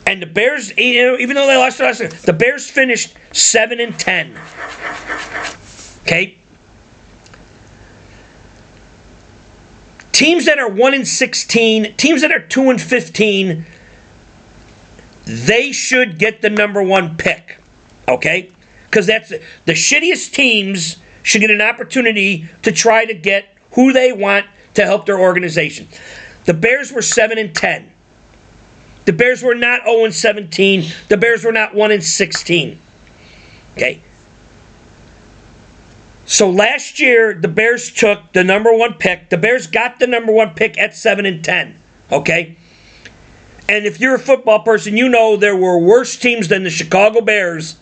[SPEAKER 2] And the Bears, even though they lost the last game, the Bears finished 7-10. Okay? Teams that are 1-16, teams that are 2-15, they should get the number 1 pick. Okay? Because that's the shittiest teams should get an opportunity to try to get who they want to help their organization. The Bears were 7-10. The Bears were not 0-17. The Bears were not 1-16. Okay. So last year, the Bears took the number 1 pick. The Bears got the number 1 pick at 7-10. Okay. And if you're a football person, you know there were worse teams than the Chicago Bears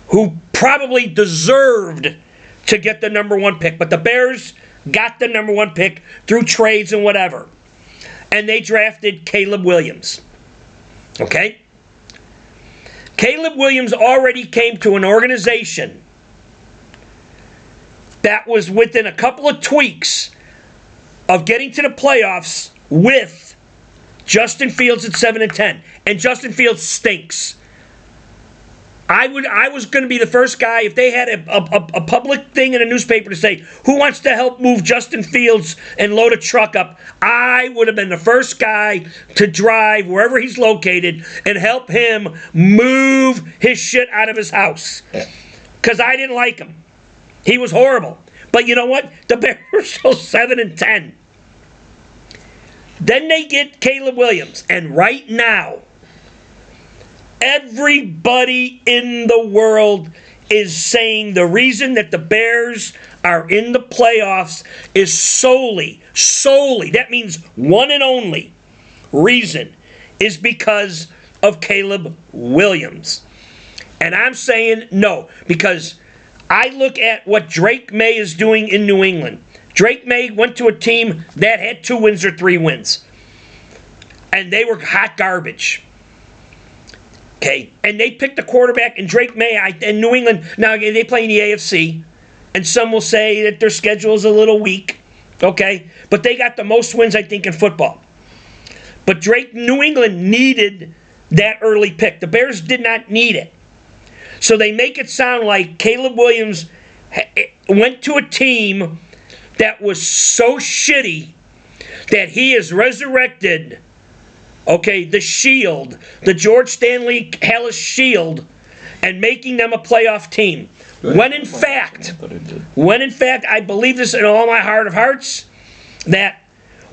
[SPEAKER 2] who probably deserved to get the number 1 pick. But the Bears got the number 1 pick through trades and whatever. And they drafted Caleb Williams. Okay? Caleb Williams already came to an organization that was within a couple of tweaks of getting to the playoffs with Justin Fields at 7-10. And Justin Fields stinks. I was going to be the first guy, if they had a public thing in a newspaper to say, who wants to help move Justin Fields and load a truck up, I would have been the first guy to drive wherever he's located and help him move his shit out of his house. Because I didn't like him. He was horrible. But you know what? The Bears were still 7-10. Then they get Caleb Williams. And right now, everybody in the world is saying the reason that the Bears are in the playoffs is solely, that means one and only reason, is because of Caleb Williams. And I'm saying no, because I look at what Drake May is doing in New England. Drake May went to a team that had 2 wins or 3 wins. And they were hot garbage. Okay, and they picked a quarterback, and Drake May, and New England, now they play in the AFC, and some will say that their schedule is a little weak, okay, but they got the most wins, I think, in football. But New England needed that early pick. The Bears did not need it. So they make it sound like Caleb Williams went to a team that was so shitty that he is resurrected, okay, the shield, the George Stanley Hellas shield, and making them a playoff team. When in fact, I believe this in all my heart of hearts, that,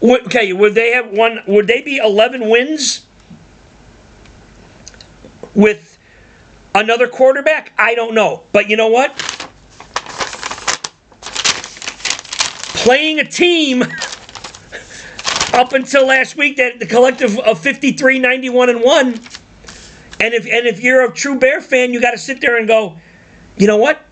[SPEAKER 2] okay, would they be 11 wins with another quarterback? I don't know. But you know what? Playing a team up until last week, that the collective of 53, 91, and 1. And if you're a true Bear fan, you got to sit there and go, you know what?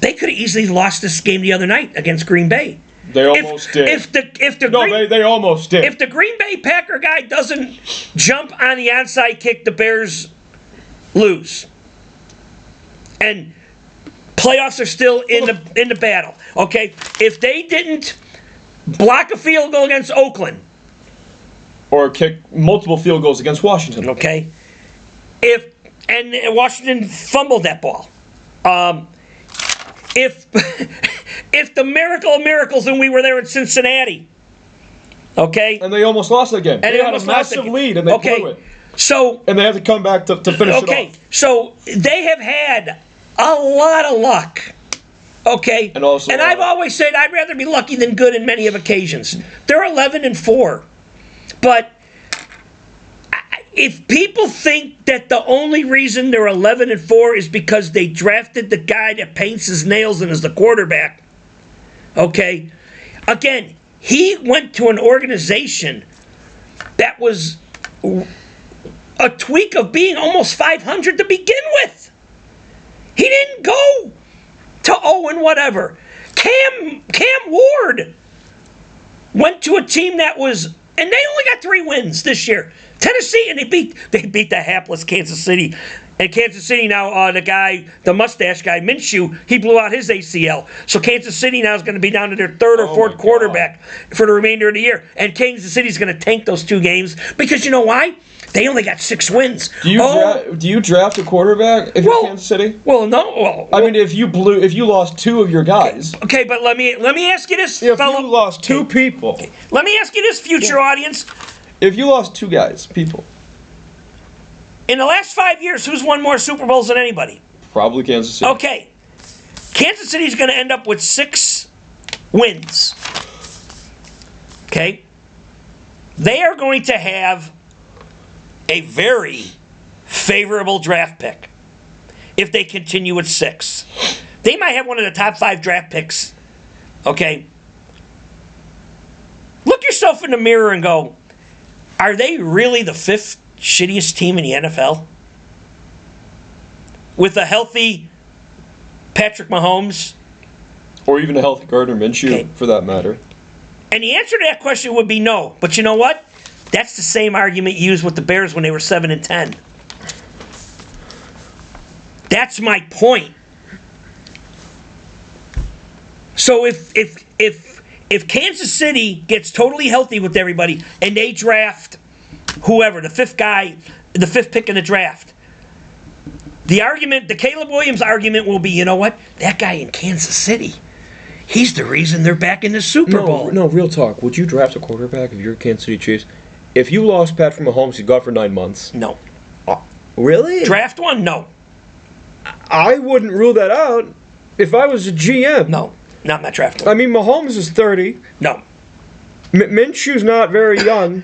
[SPEAKER 2] They could have easily lost this game the other night against Green Bay.
[SPEAKER 1] They almost did. They almost did.
[SPEAKER 2] If the Green Bay Packer guy doesn't jump on the onside kick, the Bears lose. And playoffs are still in the battle. Okay? If they didn't block a field goal against Oakland,
[SPEAKER 1] or kick multiple field goals against Washington.
[SPEAKER 2] Okay. If And Washington fumbled that ball. If if the miracle of miracles and we were there in Cincinnati, okay?
[SPEAKER 1] And they almost lost that game.
[SPEAKER 2] And
[SPEAKER 1] they had a massive lead and they blew it.
[SPEAKER 2] So,
[SPEAKER 1] and they had to come back to finish it off.
[SPEAKER 2] Okay, so they have had a lot of luck. Okay?
[SPEAKER 1] And
[SPEAKER 2] I've always said I'd rather be lucky than good in many of occasions. They're 11-4. But if people think that the only reason they're 11-4 is because they drafted the guy that paints his nails and is the quarterback, okay? Again, he went to an organization that was a tweak of being almost 500 to begin with. He didn't go to 0 and whatever. Cam Ward went to a team that was, and they only got 3 wins this year. Tennessee, and they beat the hapless Kansas City. And Kansas City now, the mustache guy, Minshew, he blew out his ACL. So Kansas City now is going to be down to their 3rd or 4th quarterback for the remainder of the year. And Kansas City's going to tank those 2 games because you know why? They only got 6 wins.
[SPEAKER 1] Do you draft a quarterback if you're Kansas City?
[SPEAKER 2] Well, no.
[SPEAKER 1] I mean, if you lost 2 of your guys.
[SPEAKER 2] Okay, but let me ask you this,
[SPEAKER 1] if you lost 2 people.
[SPEAKER 2] Okay. Let me ask you this, future audience.
[SPEAKER 1] If you lost 2 guys, people.
[SPEAKER 2] In the last 5 years, who's won more Super Bowls than anybody?
[SPEAKER 1] Probably Kansas City.
[SPEAKER 2] Okay. Kansas City's going to end up with 6 wins. Okay? They are going to have a very favorable draft pick if they continue with 6. They might have one of the top 5 draft picks. Okay? Look yourself in the mirror and go, are they really the 5th shittiest team in the NFL? With a healthy Patrick Mahomes?
[SPEAKER 1] Or even a healthy Gardner Minshew, for that matter.
[SPEAKER 2] And the answer to that question would be no. But you know what? That's the same argument used with the Bears when they were 7-10. That's my point. So if Kansas City gets totally healthy with everybody and they draft whoever, the 5th pick in the draft, the Caleb Williams argument will be, you know what? That guy in Kansas City, he's the reason they're back in the Super Bowl.
[SPEAKER 1] No, real talk. Would you draft a quarterback if you're Kansas City Chiefs? If you lost Patrick Mahomes, he's gone for 9 months.
[SPEAKER 2] No.
[SPEAKER 1] Really?
[SPEAKER 2] Draft one? No.
[SPEAKER 1] I wouldn't rule that out if I was a GM.
[SPEAKER 2] No, not drafting.
[SPEAKER 1] I mean, Mahomes is 30.
[SPEAKER 2] No.
[SPEAKER 1] Minshew's not very young.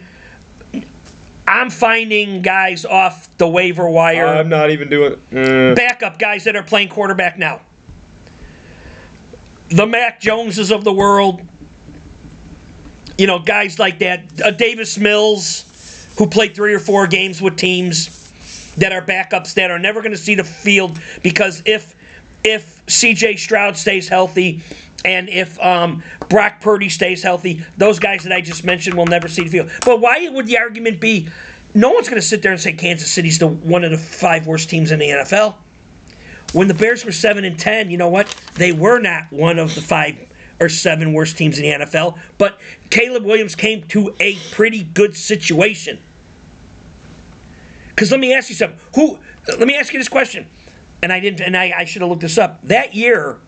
[SPEAKER 2] I'm finding guys off the waiver wire.
[SPEAKER 1] I'm not even doing it.
[SPEAKER 2] Backup guys that are playing quarterback now. The Mac Joneses of the world. You know, guys like that. Davis Mills, who played 3 or 4 games with teams that are backups that are never going to see the field because if C.J. Stroud stays healthy and if Brock Purdy stays healthy, those guys that I just mentioned will never see the field. But why would the argument be no one's going to sit there and say Kansas City's one of the 5 worst teams in the NFL? When the Bears were 7-10, you know what? They were not one of the 5 or 7 worst teams in the NFL, but Caleb Williams came to a pretty good situation. Because let me ask you something. Let me ask you this question, and I should have looked this up. That year,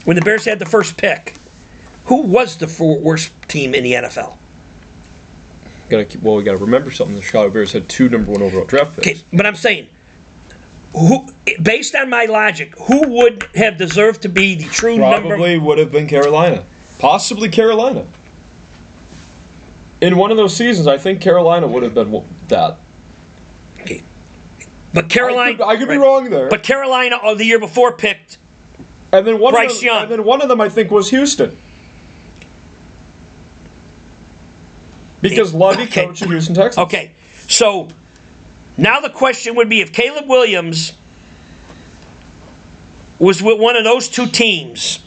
[SPEAKER 2] when the Bears had the 1st pick, who was the worst team in the NFL?
[SPEAKER 1] We got to remember something. The Chicago Bears had 2 number 1 overall draft picks.
[SPEAKER 2] Okay, but I'm saying, based on my logic, who would have deserved to be the true number?
[SPEAKER 1] Probably would have been Carolina. Possibly Carolina. In one of those seasons, I think Carolina would have been that.
[SPEAKER 2] Okay. But Carolina...
[SPEAKER 1] I could be wrong there.
[SPEAKER 2] But Carolina, the year before, picked
[SPEAKER 1] and then
[SPEAKER 2] Bryce Young.
[SPEAKER 1] And then one of them, I think, was Houston. Because Lovey coached the Houston Texans.
[SPEAKER 2] Okay, so now the question would be if Caleb Williams was with one of those 2 teams,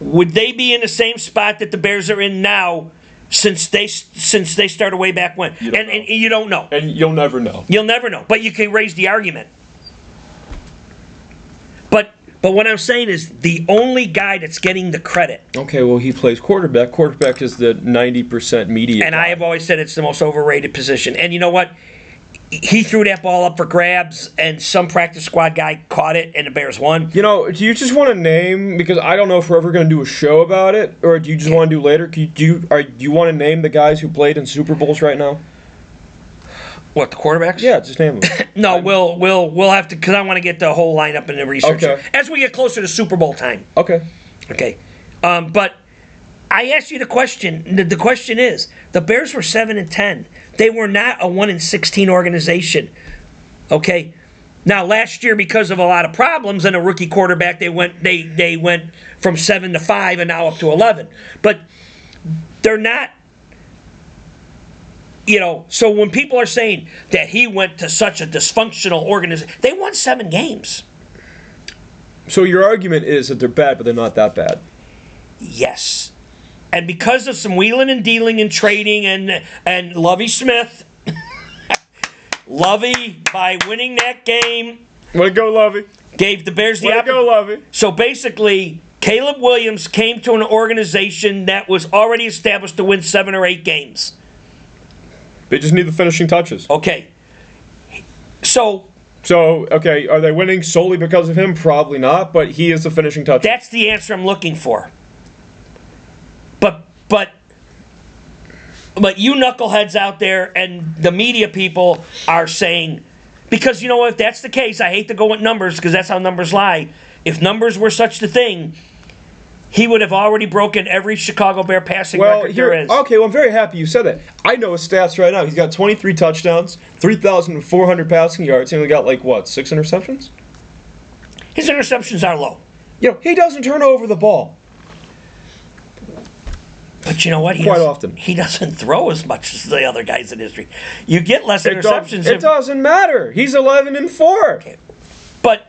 [SPEAKER 2] would they be in the same spot that the Bears are in now since they started way back when? And you don't know.
[SPEAKER 1] And you'll never know.
[SPEAKER 2] You'll never know, but you can raise the argument. But what I'm saying is the only guy that's getting the credit.
[SPEAKER 1] Okay, well, he plays quarterback. Quarterback is the 90% media.
[SPEAKER 2] And I have always said it's the most overrated position. And you know what? He threw that ball up for grabs, and some practice squad guy caught it, and the Bears won.
[SPEAKER 1] You know, do you just want to name, because I don't know if we're ever going to do a show about it, or do you just want to do later? Do you want to name the guys who played in Super Bowls right now?
[SPEAKER 2] What, the quarterbacks?
[SPEAKER 1] Yeah, just name them.
[SPEAKER 2] No, we'll have to, because I want to get the whole lineup and the research
[SPEAKER 1] Okay.
[SPEAKER 2] as we get closer to Super Bowl time.
[SPEAKER 1] Okay.
[SPEAKER 2] Okay. But I asked you the question. The question is, the Bears were 7-10. They were not a 1-16 organization. Okay. Now last year, because of a lot of problems and a rookie quarterback, they went from 7-5 and now up to 11. But they're not. You know, so when people are saying that he went to such a dysfunctional organization, they won 7 games.
[SPEAKER 1] So your argument is that they're bad, but they're not that bad.
[SPEAKER 2] Yes. And because of some wheeling and dealing and trading and Lovie Smith, Lovie, by winning that game,
[SPEAKER 1] Way to go, Lovey.
[SPEAKER 2] gave the Bears the
[SPEAKER 1] Way to go, Lovey.
[SPEAKER 2] So basically, Caleb Williams came to an organization that was already established to win 7 or 8 games.
[SPEAKER 1] They just need the finishing touches.
[SPEAKER 2] Okay. So
[SPEAKER 1] Okay, are they winning solely because of him? Probably not, but he is the finishing touch.
[SPEAKER 2] that's the answer I'm looking for. But you knuckleheads out there and the media people are saying, because you know what, if that's the case, I hate to go with numbers because that's how numbers lie. If numbers were such the thing, he would have already broken every Chicago Bear passing record there is.
[SPEAKER 1] Okay, well, I'm very happy you said that. I know his stats right now. He's got 23 touchdowns, 3,400 passing yards. He only got, 6 interceptions?
[SPEAKER 2] His interceptions are low.
[SPEAKER 1] You know, he doesn't turn over the ball.
[SPEAKER 2] But you know what?
[SPEAKER 1] Quite often.
[SPEAKER 2] He doesn't throw as much as the other guys in history. You get less interceptions.
[SPEAKER 1] It doesn't matter. He's 11-4.
[SPEAKER 2] Okay. But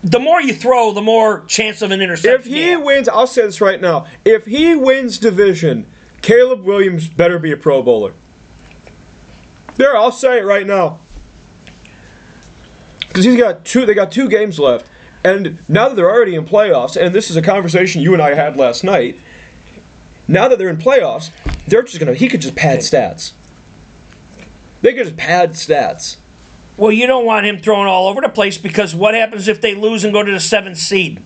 [SPEAKER 2] the more you throw, the more chance of an interception.
[SPEAKER 1] If he wins, I'll say this right now. If he wins division, Caleb Williams better be a Pro Bowler. There, I'll say it right now. Because they got 2 games left. And now that they're already in playoffs, and this is a conversation you and I had last night, now that they're in playoffs, he could just pad stats. They could just pad stats.
[SPEAKER 2] Well, you don't want him throwing all over the place because what happens if they lose and go to the 7th seed?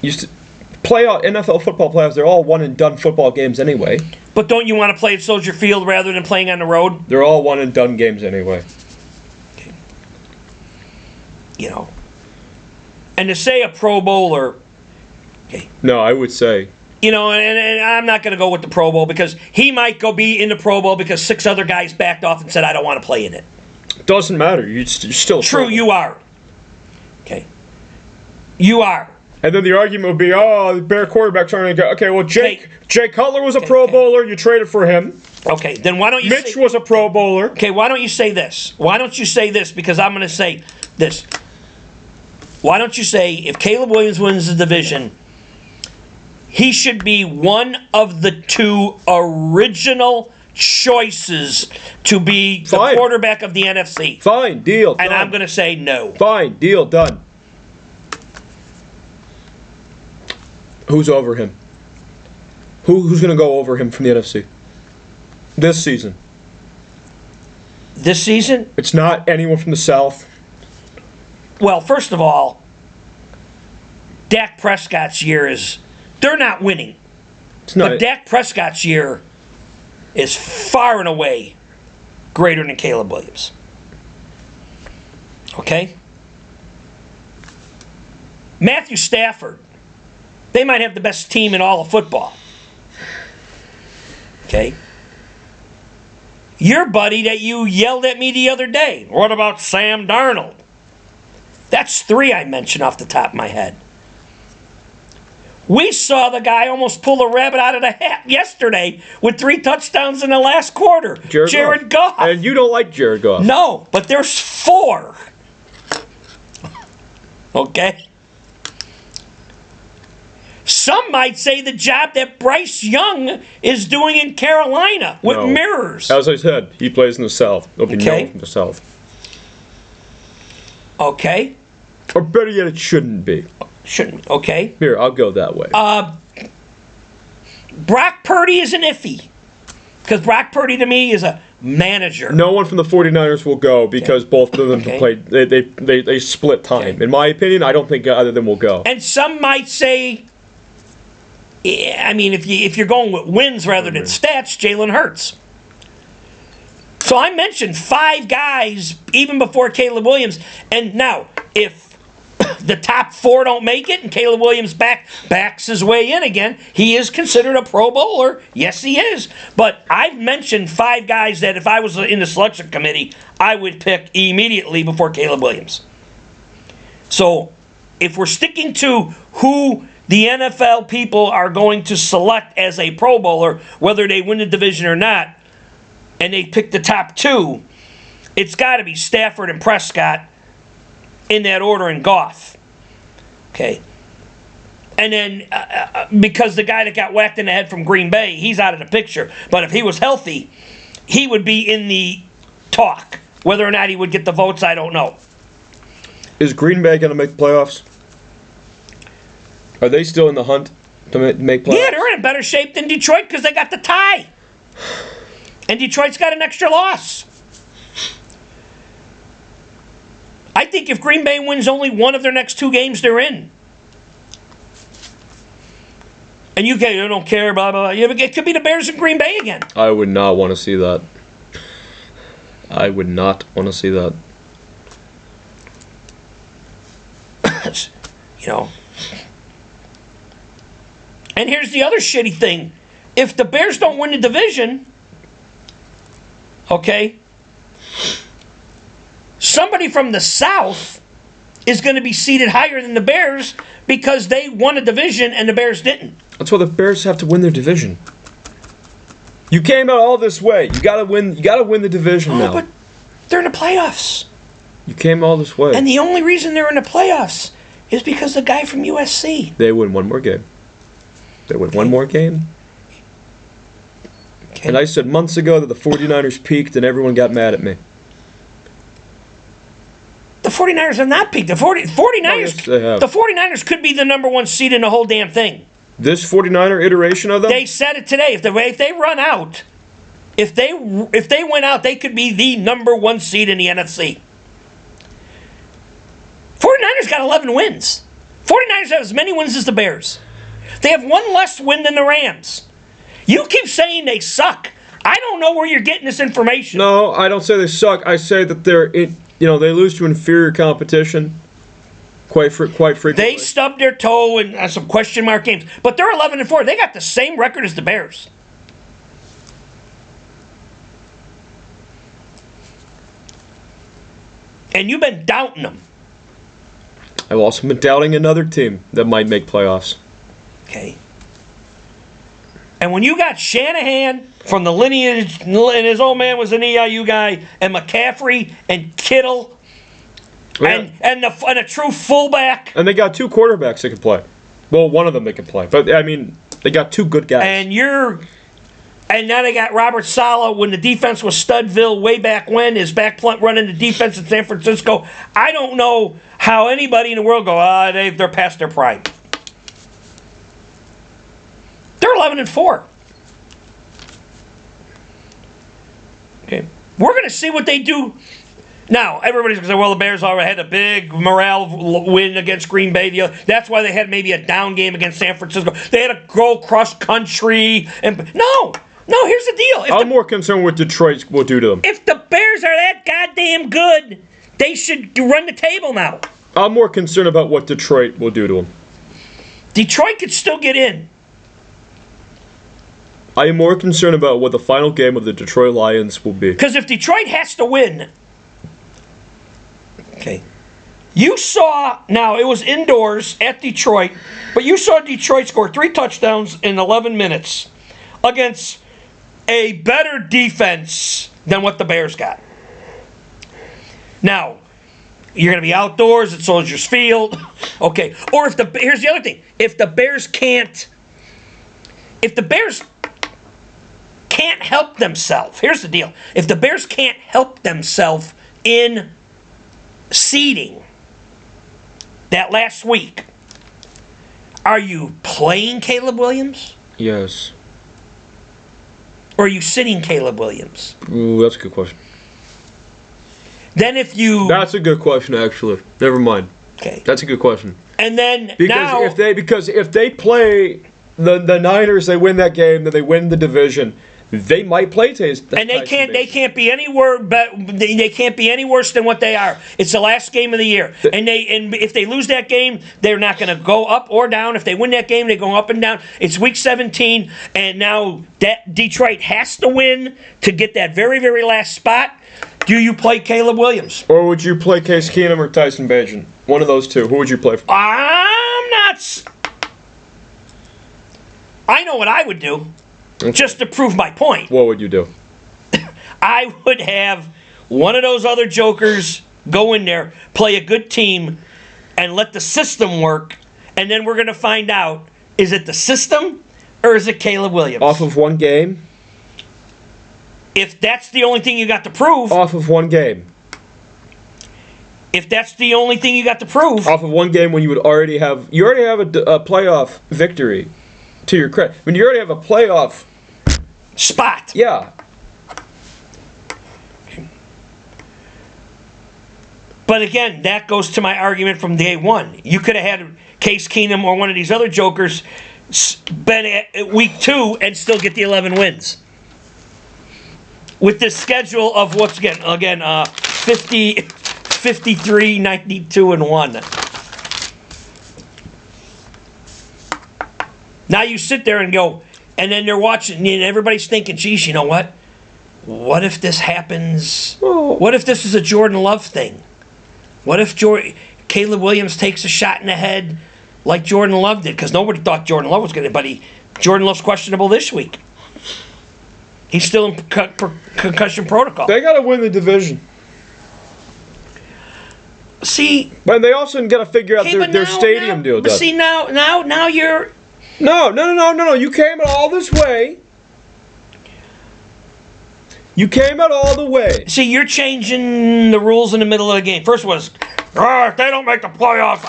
[SPEAKER 1] Playoff NFL football playoffs, they're all one-and-done football games anyway.
[SPEAKER 2] But don't you want to play at Soldier Field rather than playing on the road?
[SPEAKER 1] They're all one-and-done games anyway.
[SPEAKER 2] Okay. You know. And to say a Pro Bowler... Okay.
[SPEAKER 1] No, I would say...
[SPEAKER 2] You know, and I'm not going to go with the Pro Bowl because he might go be in the Pro Bowl because 6 other guys backed off and said, I don't want to play in it.
[SPEAKER 1] Doesn't matter. You're still
[SPEAKER 2] true. You are. Okay. You are.
[SPEAKER 1] And then the argument would be, the Bear quarterback's trying to go. Okay, well, Jay Cutler was a Pro Bowler. You traded for him.
[SPEAKER 2] Okay, then why don't you
[SPEAKER 1] Mitch was a Pro Bowler.
[SPEAKER 2] Okay, why don't you say this? Why don't you say this? Because I'm going to say this. Why don't you say if Caleb Williams wins the division, he should be one of the 2 original choices to be the quarterback of the NFC.
[SPEAKER 1] Fine, deal, done.
[SPEAKER 2] And I'm going to say no.
[SPEAKER 1] Fine, deal, done. Who's over him? Who's going to go over him from the NFC? This season.
[SPEAKER 2] This season?
[SPEAKER 1] It's not anyone from the South.
[SPEAKER 2] Well, first of all, Dak Prescott's year is... They're not winning. But Dak Prescott's year is far and away greater than Caleb Williams. Okay? Matthew Stafford. They might have the best team in all of football. Okay? Your buddy that you yelled at me the other day. What about Sam Darnold? That's 3 I mentioned off the top of my head. We saw the guy almost pull a rabbit out of the hat yesterday with 3 touchdowns in the last quarter. Jared Goff.
[SPEAKER 1] And you don't like Jared Goff.
[SPEAKER 2] No, but there's 4. Okay? Some might say the job that Bryce Young is doing in Carolina with mirrors.
[SPEAKER 1] As I said, he plays in the South. There'll be no in the South.
[SPEAKER 2] Okay.
[SPEAKER 1] Or better yet, it shouldn't be.
[SPEAKER 2] Shouldn't, okay?
[SPEAKER 1] Here, I'll go that way.
[SPEAKER 2] Brock Purdy is an iffy. Because Brock Purdy, to me, is a manager.
[SPEAKER 1] No one from the 49ers will go because both of them played. They split time.
[SPEAKER 2] Okay.
[SPEAKER 1] In my opinion, I don't think either of them will go.
[SPEAKER 2] And some might say, I mean, if you're going with wins rather than stats, Jalen Hurts. So I mentioned 5 guys even before Caleb Williams. And now, if the top 4 don't make it and Caleb Williams backs his way in again, he is considered a Pro Bowler. Yes, he is. But I've mentioned 5 guys that if I was in the selection committee, I would pick immediately before Caleb Williams. So if we're sticking to who the NFL people are going to select as a Pro Bowler, whether they win the division or not, and they pick the top 2, it's got to be Stafford and Prescott in that order, and Goff. Okay. And then, because the guy that got whacked in the head from Green Bay, he's out of the picture. But if he was healthy, he would be in the talk. Whether or not he would get the votes, I don't know.
[SPEAKER 1] Is Green Bay going to make playoffs? Are they still in the hunt to make playoffs?
[SPEAKER 2] Yeah, they're in better shape than Detroit because they got the tie. And Detroit's got an extra loss. I think if Green Bay wins only one of their next 2 games, they're in. And you don't care, blah, blah, blah. It could be the Bears and Green Bay again.
[SPEAKER 1] I would not want to see that. I would not want to see that.
[SPEAKER 2] And here's the other shitty thing. If the Bears don't win the division, okay, somebody from the South is going to be seated higher than the Bears because they won a division and the Bears didn't.
[SPEAKER 1] That's why the Bears have to win their division. You came out all this way. You gotta win. You gotta win the division now.
[SPEAKER 2] But they're in the playoffs.
[SPEAKER 1] You came all this way.
[SPEAKER 2] And the only reason they're in the playoffs is because the guy from USC.
[SPEAKER 1] They win one more game. They win one more game. Okay. And I said months ago that the 49ers peaked and everyone got mad at me.
[SPEAKER 2] The 49ers have not peaked. The 49ers could be the number 1 seed in the whole damn thing.
[SPEAKER 1] This 49er iteration of them?
[SPEAKER 2] They said it today. If they run out, if they went out, they could be the number 1 seed in the NFC. 49ers got 11 wins. 49ers have as many wins as the Bears. They have 1 less win than the Rams. You keep saying they suck. I don't know where you're getting this information.
[SPEAKER 1] No, I don't say they suck. I say that they lose to inferior competition quite frequently.
[SPEAKER 2] They stubbed their toe in some question mark games, but they're 11-4. They got the same record as the Bears. And you've been doubting them.
[SPEAKER 1] I've also been doubting another team that might make playoffs.
[SPEAKER 2] Okay. And when you got Shanahan from the lineage, and his old man was an EIU guy, and McCaffrey and Kittle, and a true fullback.
[SPEAKER 1] And they got 2 quarterbacks that can play. Well, one of them that can play. But, I mean, they got 2 good guys.
[SPEAKER 2] And now they got Robert Saleh when the defense was Studville way back when, his back punt running the defense in San Francisco. I don't know how anybody in the world they're past their prime. They're 11-4. Okay. We're going to see what they do. Now, everybody's going to say, well, the Bears already had a big morale win against Green Bay. That's why they had maybe a down game against San Francisco. They had to go cross country. No, here's the deal.
[SPEAKER 1] I'm more concerned with what Detroit will do to them.
[SPEAKER 2] If the Bears are that goddamn good, they should run the table now.
[SPEAKER 1] I'm more concerned about what Detroit will do to them.
[SPEAKER 2] Detroit could still get in.
[SPEAKER 1] I am more concerned about what the final game of the Detroit Lions will be.
[SPEAKER 2] Because if Detroit has to win, okay, you saw, now it was indoors at Detroit, but you saw Detroit score 3 touchdowns in 11 minutes against a better defense than what the Bears got. Now, you're going to be outdoors at Soldiers Field, okay, or here's the other thing, if the Bears can't help themselves. Here's the deal. If the Bears can't help themselves in seeding that last week, Are you playing Caleb Williams?
[SPEAKER 1] Yes.
[SPEAKER 2] Or are you sitting Caleb Williams?
[SPEAKER 1] Ooh, that's a good question.
[SPEAKER 2] Then if you...
[SPEAKER 1] That's a good question, actually. Never mind.
[SPEAKER 2] Okay.
[SPEAKER 1] That's a good question.
[SPEAKER 2] And then
[SPEAKER 1] Because
[SPEAKER 2] now...
[SPEAKER 1] if they play the Niners, they win that game, then they win the division. They might play Tyson.
[SPEAKER 2] And they can't be any worse, but they can't be any worse than what they are. It's the last game of the year, and if they lose that game, they're not going to go up or down. If they win that game, they go up and down. It's week 17, and now that Detroit has to win to get that very, very last spot. Do you play Caleb Williams?
[SPEAKER 1] Or would you play Case Keenum or Tyson Bagent? One of those two. Who would you play for?
[SPEAKER 2] I'm not. I know what I would do. Okay. Just to prove my point.
[SPEAKER 1] What would you do?
[SPEAKER 2] I would have one of those other jokers go in there, play a good team, and let the system work, and then we're going to find out, is it the system or is it Caleb Williams?
[SPEAKER 1] Off of one game?
[SPEAKER 2] If that's the only thing you got to prove.
[SPEAKER 1] Off of one game.
[SPEAKER 2] If that's the only thing you got to prove.
[SPEAKER 1] Off of one game when you already have a playoff victory, to your credit. When you already have a playoff
[SPEAKER 2] spot.
[SPEAKER 1] Yeah.
[SPEAKER 2] But again, that goes to my argument from day one. You could have had Case Keenum or one of these other jokers been at week 2 and still get the 11 wins. With this schedule of what's again 50, 53, 92, and 1. Now you sit there and go, and then they're watching, and everybody's thinking, geez, you know what? What if this happens? What if this is a Jordan Love thing? What if Caleb Williams takes a shot in the head like Jordan Love did? Because nobody thought Jordan Love was going to, but Jordan Love's questionable this week. He's still in concussion protocol.
[SPEAKER 1] They got to win the division.
[SPEAKER 2] See,
[SPEAKER 1] but they also got to figure out their stadium deal.
[SPEAKER 2] But see, now you're.
[SPEAKER 1] No. You came all this way. You came out all the way.
[SPEAKER 2] See, you're changing the rules in the middle of the game. First was, if they don't make the playoffs,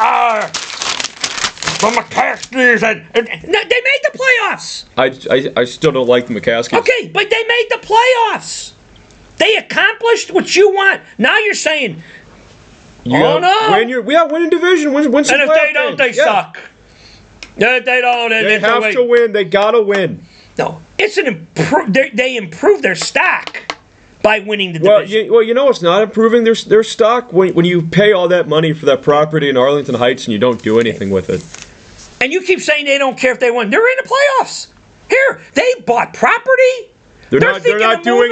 [SPEAKER 2] the McCaskies, they made the playoffs.
[SPEAKER 1] I still don't like the McCaskies.
[SPEAKER 2] Okay, but they made the playoffs. They accomplished what you want. Now you're saying,
[SPEAKER 1] win division, win some.
[SPEAKER 2] And if they don't, they suck. If they don't,
[SPEAKER 1] they have to win. They gotta win.
[SPEAKER 2] No, it's they improve their stock by winning the division.
[SPEAKER 1] Well, you know what's not improving their stock when you pay all that money for that property in Arlington Heights and you don't do anything with it.
[SPEAKER 2] And you keep saying they don't care if they win. They're in the playoffs. Here, they bought property.
[SPEAKER 1] They're not doing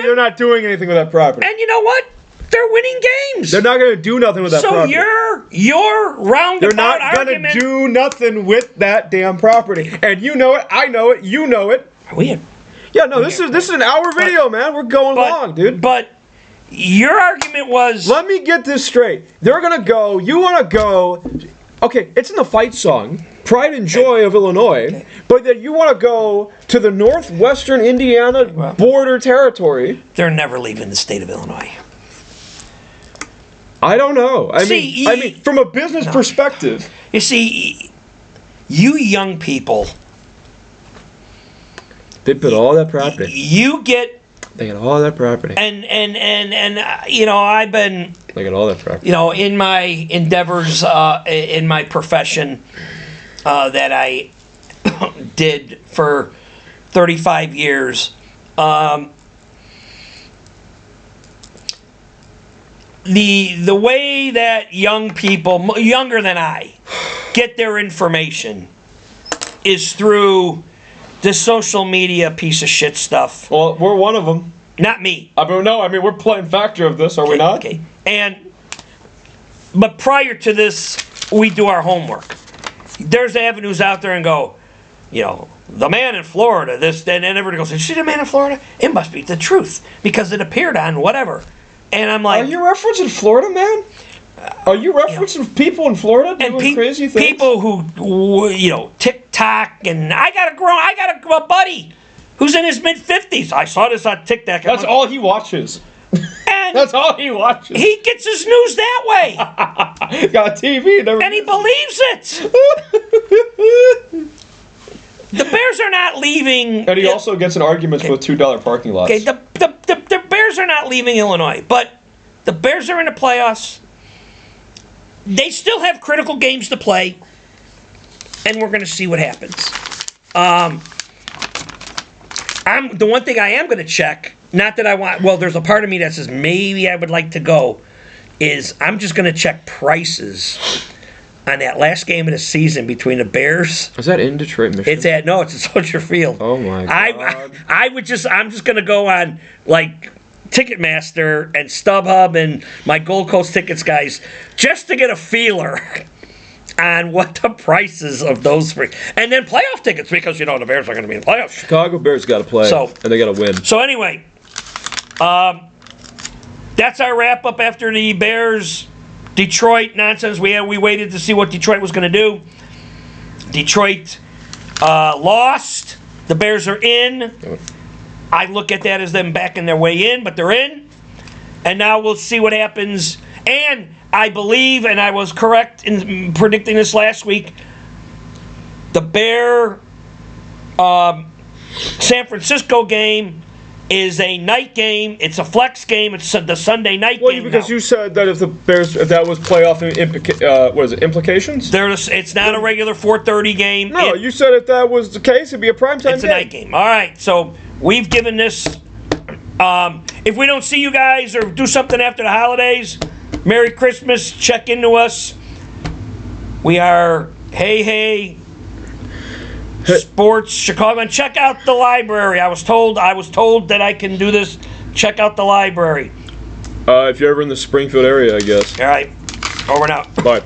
[SPEAKER 1] anything with that property.
[SPEAKER 2] And you know what? They're winning games.
[SPEAKER 1] They're not going to do nothing with that property.
[SPEAKER 2] So your roundabout argument...
[SPEAKER 1] They're not going to do nothing with that damn property. And you know it, I know it, you know it.
[SPEAKER 2] Are we in?
[SPEAKER 1] Yeah, no, this is an hour video, man. We're going long, dude.
[SPEAKER 2] But your argument was...
[SPEAKER 1] Let me get this straight. They're going to go, you want to go... Okay, it's in the fight song, Pride and Joy of Illinois, but that you want to go to the northwestern Indiana border territory.
[SPEAKER 2] They're never leaving the state of Illinois.
[SPEAKER 1] I don't know. I mean, from a business perspective.
[SPEAKER 2] You see, you young people.
[SPEAKER 1] They put all that property.
[SPEAKER 2] They
[SPEAKER 1] got all that property.
[SPEAKER 2] And I've been.
[SPEAKER 1] They got all that property.
[SPEAKER 2] In my endeavors, in my profession, that I did for 35 years. The way that young people, younger than I, get their information is through the social media piece of shit stuff.
[SPEAKER 1] Well, we're one of them.
[SPEAKER 2] Not me.
[SPEAKER 1] We're playing factor of this, are we not?
[SPEAKER 2] Okay. But prior to this, we do our homework. There's avenues out there and go, the man in Florida, this, and everybody goes, is she the man in Florida? It must be the truth because it appeared on whatever. And I'm like...
[SPEAKER 1] Are you referencing Florida, man? Are you referencing people in Florida doing crazy things?
[SPEAKER 2] People who, TikTok, and I got a buddy who's in his mid-50s. I saw this on TikTok.
[SPEAKER 1] That's all he watches.
[SPEAKER 2] And
[SPEAKER 1] that's all he watches.
[SPEAKER 2] He gets his news that way.
[SPEAKER 1] Got a TV and everything.
[SPEAKER 2] And he believes it. The Bears are not leaving.
[SPEAKER 1] And he also gets in arguments with $2 parking lots.
[SPEAKER 2] Okay, the Bears are not leaving Illinois, but the Bears are in the playoffs. They still have critical games to play, and we're going to see what happens. The one thing I am going to check, not that I want, well, there's a part of me that says maybe I would like to go, is I'm just going to check prices on that last game of the season between the Bears.
[SPEAKER 1] Is that in Detroit, Michigan?
[SPEAKER 2] It's at Soldier Field.
[SPEAKER 1] Oh my God!
[SPEAKER 2] I'm just gonna go on like Ticketmaster and StubHub and my Gold Coast Tickets guys just to get a feeler on what the prices of those three, and then playoff tickets because the Bears are going to be in the playoffs.
[SPEAKER 1] Chicago Bears got to play, and they got to win.
[SPEAKER 2] So anyway, that's our wrap up after the Bears. Detroit nonsense. We waited to see what Detroit was going to do. Detroit lost. The Bears are in. I look at that as them backing their way in, but they're in. And now we'll see what happens. And I believe, and I was correct in predicting this last week, the Bear San Francisco game is a night game. It's a flex game. It's the Sunday night game.
[SPEAKER 1] Well, because you said that if that was playoff implications?
[SPEAKER 2] It's not a regular 4:30 game.
[SPEAKER 1] No, you said if that was the case, it'd be a primetime game.
[SPEAKER 2] It's a night game. All right, so we've given this. If we don't see you guys or do something after the holidays, Merry Christmas. Check into us. We are Hey Sports Chicago, and check out the library. I was told that I can do this. Check out the library.
[SPEAKER 1] If you're ever in the Springfield area, I guess.
[SPEAKER 2] All right, over and out.
[SPEAKER 1] Bye.